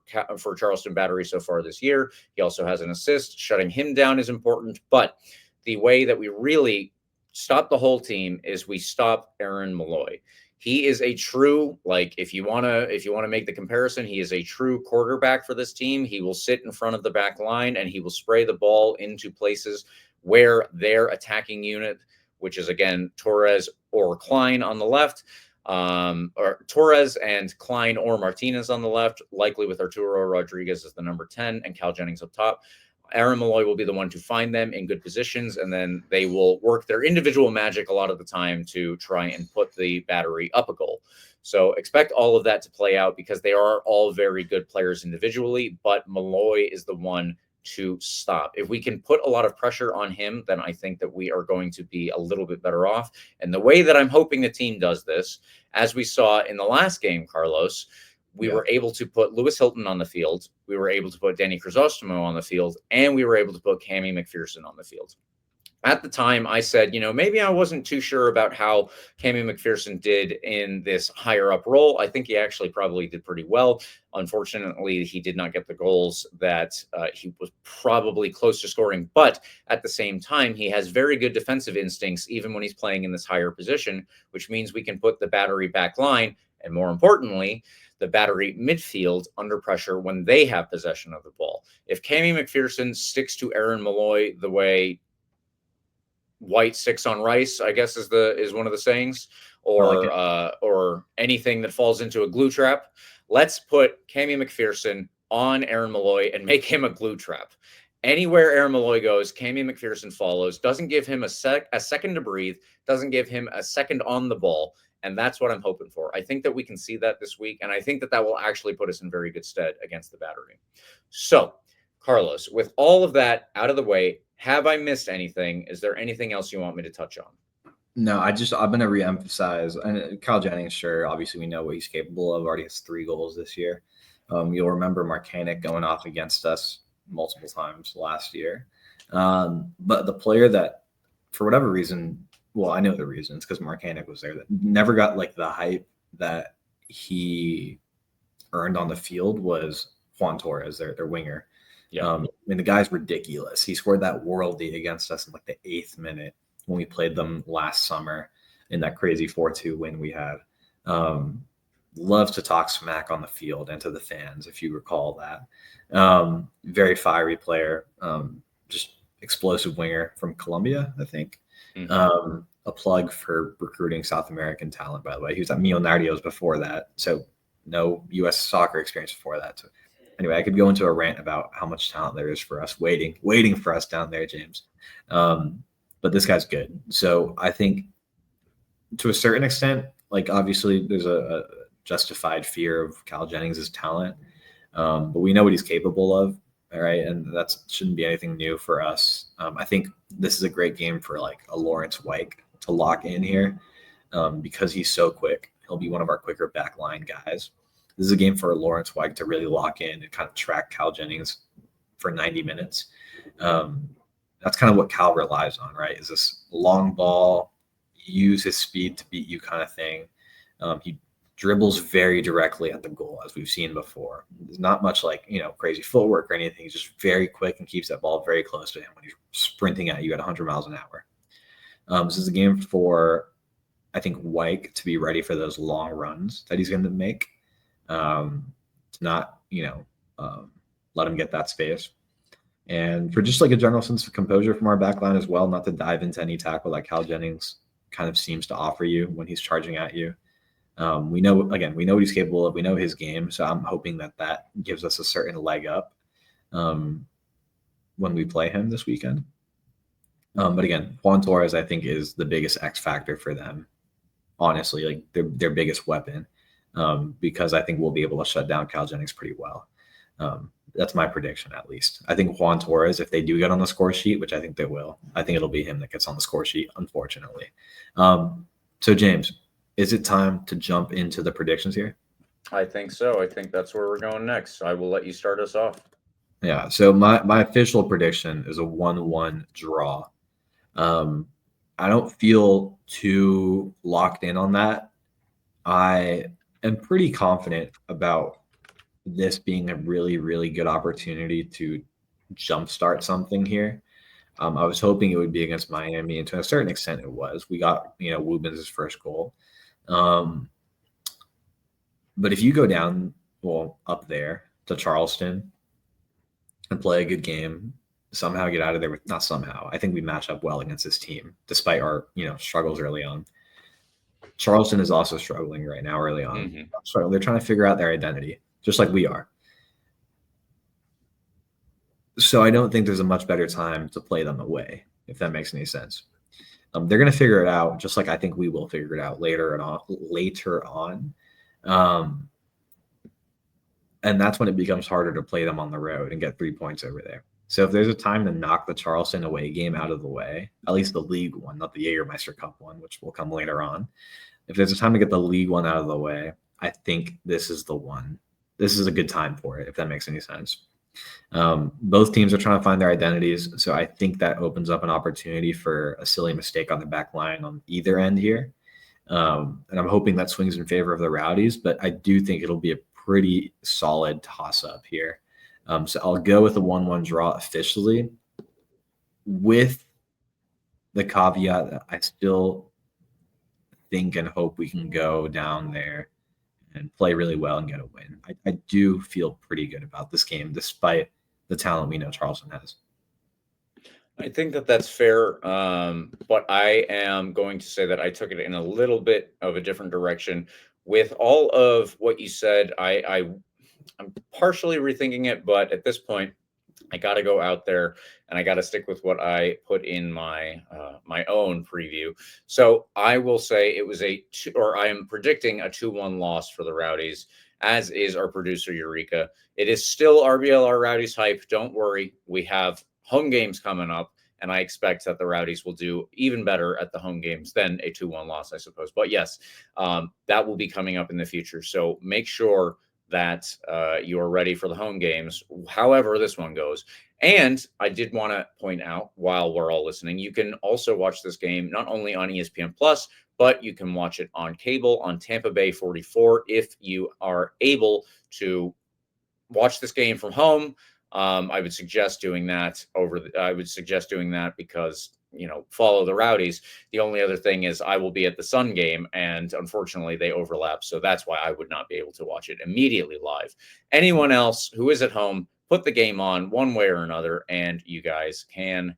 D: Charleston Battery so far this year. He also has an assist. Shutting him down is important, but the way that we really stop the whole team is we stop Aaron Malloy. He is a true, if you want to make the comparison, he is a true quarterback for this team. He will sit in front of the back line and he will spray the ball into places where their attacking unit, which is again Torres or Klein on the left, or Torres and Klein or Martinez on the left, likely with Arturo Rodriguez as the number 10 and Cal Jennings up top. Aaron Malloy will be the one to find them in good positions, and then they will work their individual magic a lot of the time to try and put the battery up a goal. So expect all of that to play out because they are all very good players individually, but Malloy is the one to stop. If we can put a lot of pressure on him, then I think that we are going to be a little bit better off. And the way that I'm hoping the team does this, as we saw in the last game, Carlos, we were able to put Lewis Hilton on the field. We were able to put Danny Crisostomo on the field, and we were able to put Cammy McPherson on the field. At the time, I said, maybe I wasn't too sure about how Cammy McPherson did in this higher up role. I think he actually probably did pretty well. Unfortunately, he did not get the goals that he was probably close to scoring. But at the same time, he has very good defensive instincts, even when he's playing in this higher position, which means we can put the battery back line, and more importantly, the battery midfield under pressure when they have possession of the ball. If Cammy McPherson sticks to Aaron Malloy the way White sticks on rice, I guess is one of the sayings, or anything that falls into a glue trap. Let's put Cammy McPherson on Aaron Malloy and make him a glue trap. Anywhere Aaron Malloy goes, Cammy McPherson follows, doesn't give him a second to breathe, doesn't give him a second on the ball. And that's what I'm hoping for. I think that we can see that this week, and I think that will actually put us in very good stead against the battery. So, Carlos, with all of that out of the way, have I missed anything? Is there anything else you want me to touch on?
E: No, I'm going to reemphasize. And Kyle Jennings, sure, obviously we know what he's capable of. Already has 3 goals this year. You'll remember Marcanic going off against us multiple times last year. But the player that, for whatever reason, well, I know the reasons because Marcanic was there, that never got like the hype that he earned on the field was Juan Torres, their winger. Yeah. I mean, the guy's ridiculous. He scored that worldie against us in like the 8th minute when we played them last summer in that crazy 4-2 win we had. Loves to talk smack on the field and to the fans, if you recall that. Very fiery player, just explosive winger from Colombia, I think. Mm-hmm. A plug for recruiting South American talent, by the way. He was at Millonarios before that, so no U.S. soccer experience before that. So anyway, I could go into a rant about how much talent there is for us waiting for us down there, James. But this guy's good. So I think to a certain extent, like obviously there's a justified fear of Cal Jennings' talent, but we know what he's capable of. All right. And that shouldn't be anything new for us. I think this is a great game for like a Lawrence White to lock in here because he's so quick. He'll be one of our quicker backline guys. This is a game for Lawrence White to really lock in and kind of track Cal Jennings for 90 minutes. That's kind of what Cal relies on, right? Is this long ball, use his speed to beat you kind of thing. He dribbles very directly at the goal, as we've seen before. There's not much like, crazy footwork or anything. He's just very quick and keeps that ball very close to him when he's sprinting at you at 100 miles an hour. This is a game for, I think, White to be ready for those long runs that he's going to make. To not, let him get that space. And for just like a general sense of composure from our back line as well, not to dive into any tackle that Cal Jennings kind of seems to offer you when he's charging at you. We know what he's capable of. We know his game. So I'm hoping that gives us a certain leg up when we play him this weekend. But again, Juan Torres, I think, is the biggest X factor for them. Honestly, like their biggest weapon, because I think we'll be able to shut down Cal Jennings pretty well. That's my prediction, at least. I think Juan Torres, if they do get on the score sheet, which I think they will, I think it'll be him that gets on the score sheet, unfortunately. So, James, is it time to jump into the predictions here?
D: I think so. I think that's where we're going next. I will let you start us off.
E: Yeah, so my official prediction is a 1-1 draw. I don't feel too locked in on that. I am pretty confident about this being a really, really good opportunity to jumpstart something here. I was hoping it would be against Miami, and to a certain extent it was. We got, Wubens' first goal. But if you go down, up there to Charleston and play a good game, somehow get out of there I think we match up well against this team, despite our, struggles early on. Charleston is also struggling right now early on.
D: Mhm.
E: So they're trying to figure out their identity, just like we are. So I don't think there's a much better time to play them away, if that makes any sense. They're going to figure it out, just like I think we will figure it out later on. And that's when it becomes harder to play them on the road and get 3 points over there. So if there's a time to knock the Charleston away game out of the way, at least the league one, not the Jägermeister Cup one, which will come later on. If there's a time to get the league one out of the way, I think this is the one. This is a good time for it, if that makes any sense. Both teams are trying to find their identities, so I think that opens up an opportunity for a silly mistake on the back line on either end here. And I'm hoping that swings in favor of the Rowdies, but I do think it'll be a pretty solid toss-up here. So I'll go with a 1-1 draw officially, with the caveat that I still think and hope we can go down there and play really well and get a win. I do feel pretty good about this game, despite the talent we know Charleston has.
D: I think that that's fair, but I am going to say that I took it in a little bit of a different direction. With all of what you said, I'm partially rethinking it, but at this point, I got to go out there and I got to stick with what I put in my my own preview. So I will say it was I am predicting a 2-1 loss for the Rowdies, as is our producer Eureka. It is still RBLR Rowdies hype. Don't worry, we have home games coming up, and I expect that the Rowdies will do even better at the home games than a 2-1 loss, I suppose. But yes, that will be coming up in the future. So make sure that you are ready for the home games, however this one goes. And I did want to point out, while we're all listening, you can also watch this game not only on ESPN Plus, but you can watch it on cable on Tampa Bay 44 if you are able to watch this game from home. I would suggest doing that because, follow the Rowdies. The only other thing is I will be at the Sun game, and unfortunately they overlap. So that's why I would not be able to watch it immediately live. Anyone else who is at home, put the game on one way or another, and you guys can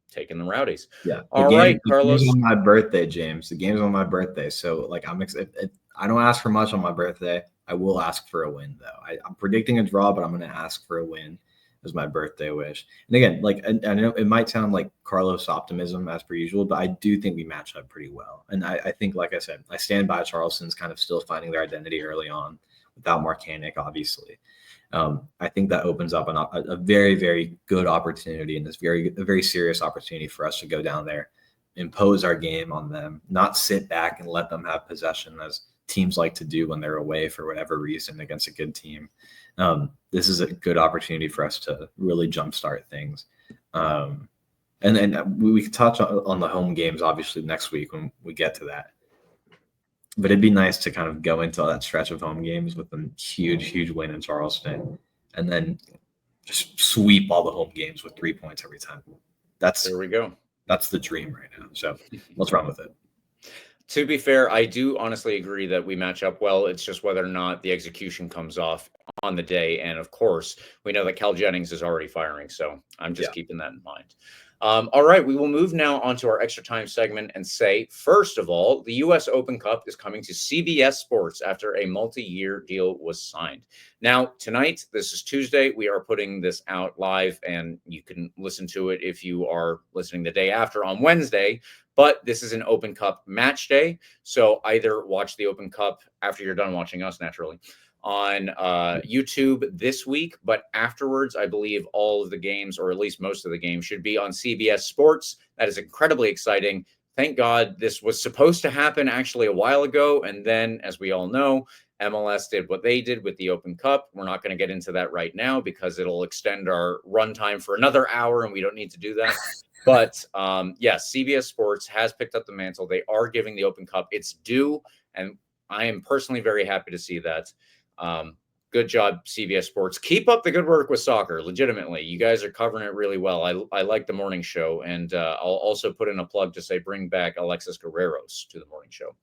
D: take in the Rowdies.
E: Yeah.
D: All right,
E: The
D: Carlos.
E: game's on my birthday, James. The game's on my birthday. So I'm excited. I don't ask for much on my birthday. I will ask for a win, though. I'm predicting a draw, but I'm going to ask for a win as my birthday wish. And again, I know it might sound like Carlos optimism as per usual, but I do think we match up pretty well. And I think, like I said, I stand by Charleston's kind of still finding their identity early on without Marcanic, obviously. I think that opens up a very, very good opportunity, and a very serious opportunity for us to go down there, impose our game on them, not sit back and let them have possession as teams like to do when they're away for whatever reason against a good team. This is a good opportunity for us to really jumpstart things. And then we can touch on the home games, obviously, next week when we get to that. But it'd be nice to kind of go into that stretch of home games with a huge, huge win in Charleston, and then just sweep all the home games with 3 points every time.
D: There we go.
E: That's the dream right now. So let's run with it.
D: To be fair, I do honestly agree that we match up well. It's just whether or not the execution comes off on the day. And of course, we know that Cal Jennings is already firing. So I'm just keeping that in mind. All right, we will move now onto our extra time segment and say, first of all, the U.S. Open Cup is coming to CBS Sports after a multi-year deal was signed. Now, tonight, this is Tuesday, we are putting this out live, and you can listen to it if you are listening the day after on Wednesday. But this is an Open Cup match day, so either watch the Open Cup after you're done watching us, naturally, on YouTube this week, but afterwards, I believe all of the games, or at least most of the games, should be on CBS Sports. That is incredibly exciting. Thank God this was supposed to happen actually a while ago, and then, as we all know, MLS did what they did with the Open Cup. We're not going to get into that right now because it'll extend our runtime for another hour, and we don't need to do that. But yes, CBS Sports has picked up the mantle. They are giving the Open Cup its due, and I am personally very happy to see that. Good job, CBS Sports. Keep up the good work with soccer. Legitimately, you guys are covering it really well. I like the morning show, and I'll also put in a plug to say bring back Alexis Guerreros to the morning show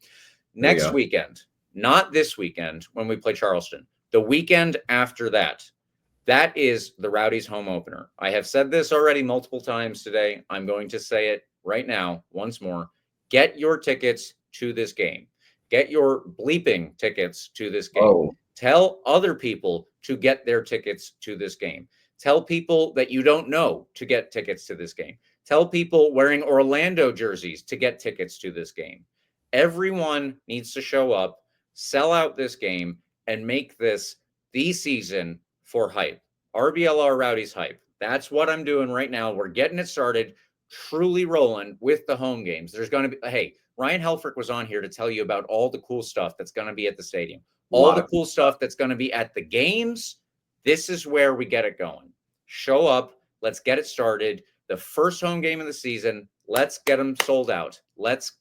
D: next weekend. Not this weekend when we play Charleston. The weekend after that. That is the Rowdies home opener. I have said this already multiple times today. I'm going to say it right now once more. Get your tickets to this game. Get your bleeping tickets to this game.
E: Oh.
D: Tell other people to get their tickets to this game. Tell people that you don't know to get tickets to this game. Tell people wearing Orlando jerseys to get tickets to this game. Everyone needs to show up, sell out this game, and make this the season for hype. RBLR Rowdies hype. That's what I'm doing right now. We're getting it started, truly rolling with the home games. There's going to be, hey, Ryan Helfrick was on here to tell you about all the cool stuff that's going to be at the stadium. All the cool stuff that's going to be at the games. This is where we get it going. Show up. Let's get it started. The first home game of the season. Let's get them sold out. Let's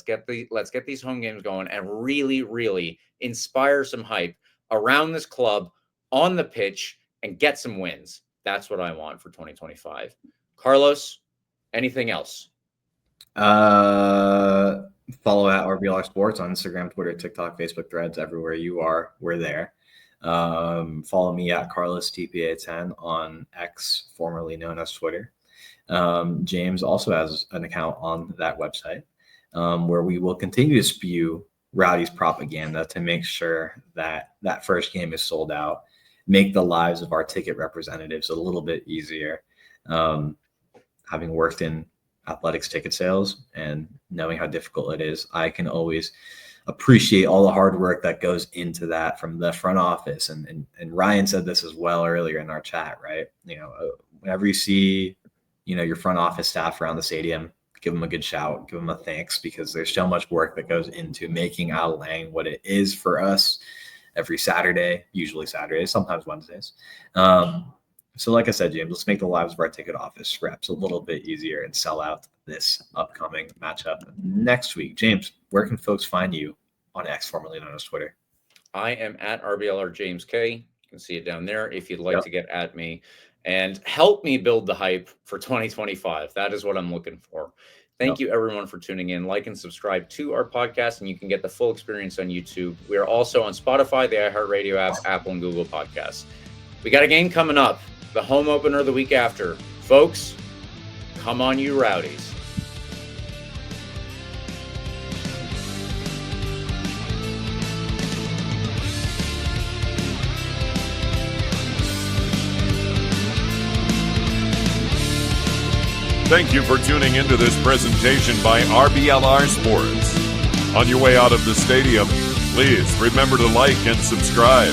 D: get these home games going and really, really inspire some hype around this club, on the pitch, and get some wins. That's what I want for 2025. Carlos, anything else?
E: Follow at RBLR Sports on Instagram, Twitter, TikTok, Facebook, Threads, everywhere you are, we're there. Follow me at CarlosTPA10 on X, formerly known as Twitter. James also has an account on that website where we will continue to spew Rowdies propaganda to make sure that that first game is sold out, make the lives of our ticket representatives a little bit easier. Having worked in athletics ticket sales and knowing how difficult it is, I can always appreciate all the hard work that goes into that from the front office. And Ryan said this as well earlier in our chat, right? Whenever you see, your front office staff around the stadium, give them a good shout, give them a thanks, because there's so much work that goes into making Owl Lang what it is for us every Saturday, usually Saturdays, sometimes Wednesdays. So like I said, James, let's make the lives of our ticket office reps a little bit easier and sell out this upcoming matchup next week. James, where can folks find you on X, formerly known as Twitter?
D: I am at RBLR James K. You can see it down there if you'd like to get at me and help me build the hype for 2025. That is what I'm looking for. Thank you, everyone, for tuning in. Like and subscribe to our podcast, and you can get the full experience on YouTube. We are also on Spotify, the iHeartRadio app, Apple, and Google Podcasts. We got a game coming up. The home opener the week after. Folks, come on, you Rowdies.
C: Thank you for tuning into this presentation by RBLR Sports. On your way out of the stadium, please remember to like and subscribe.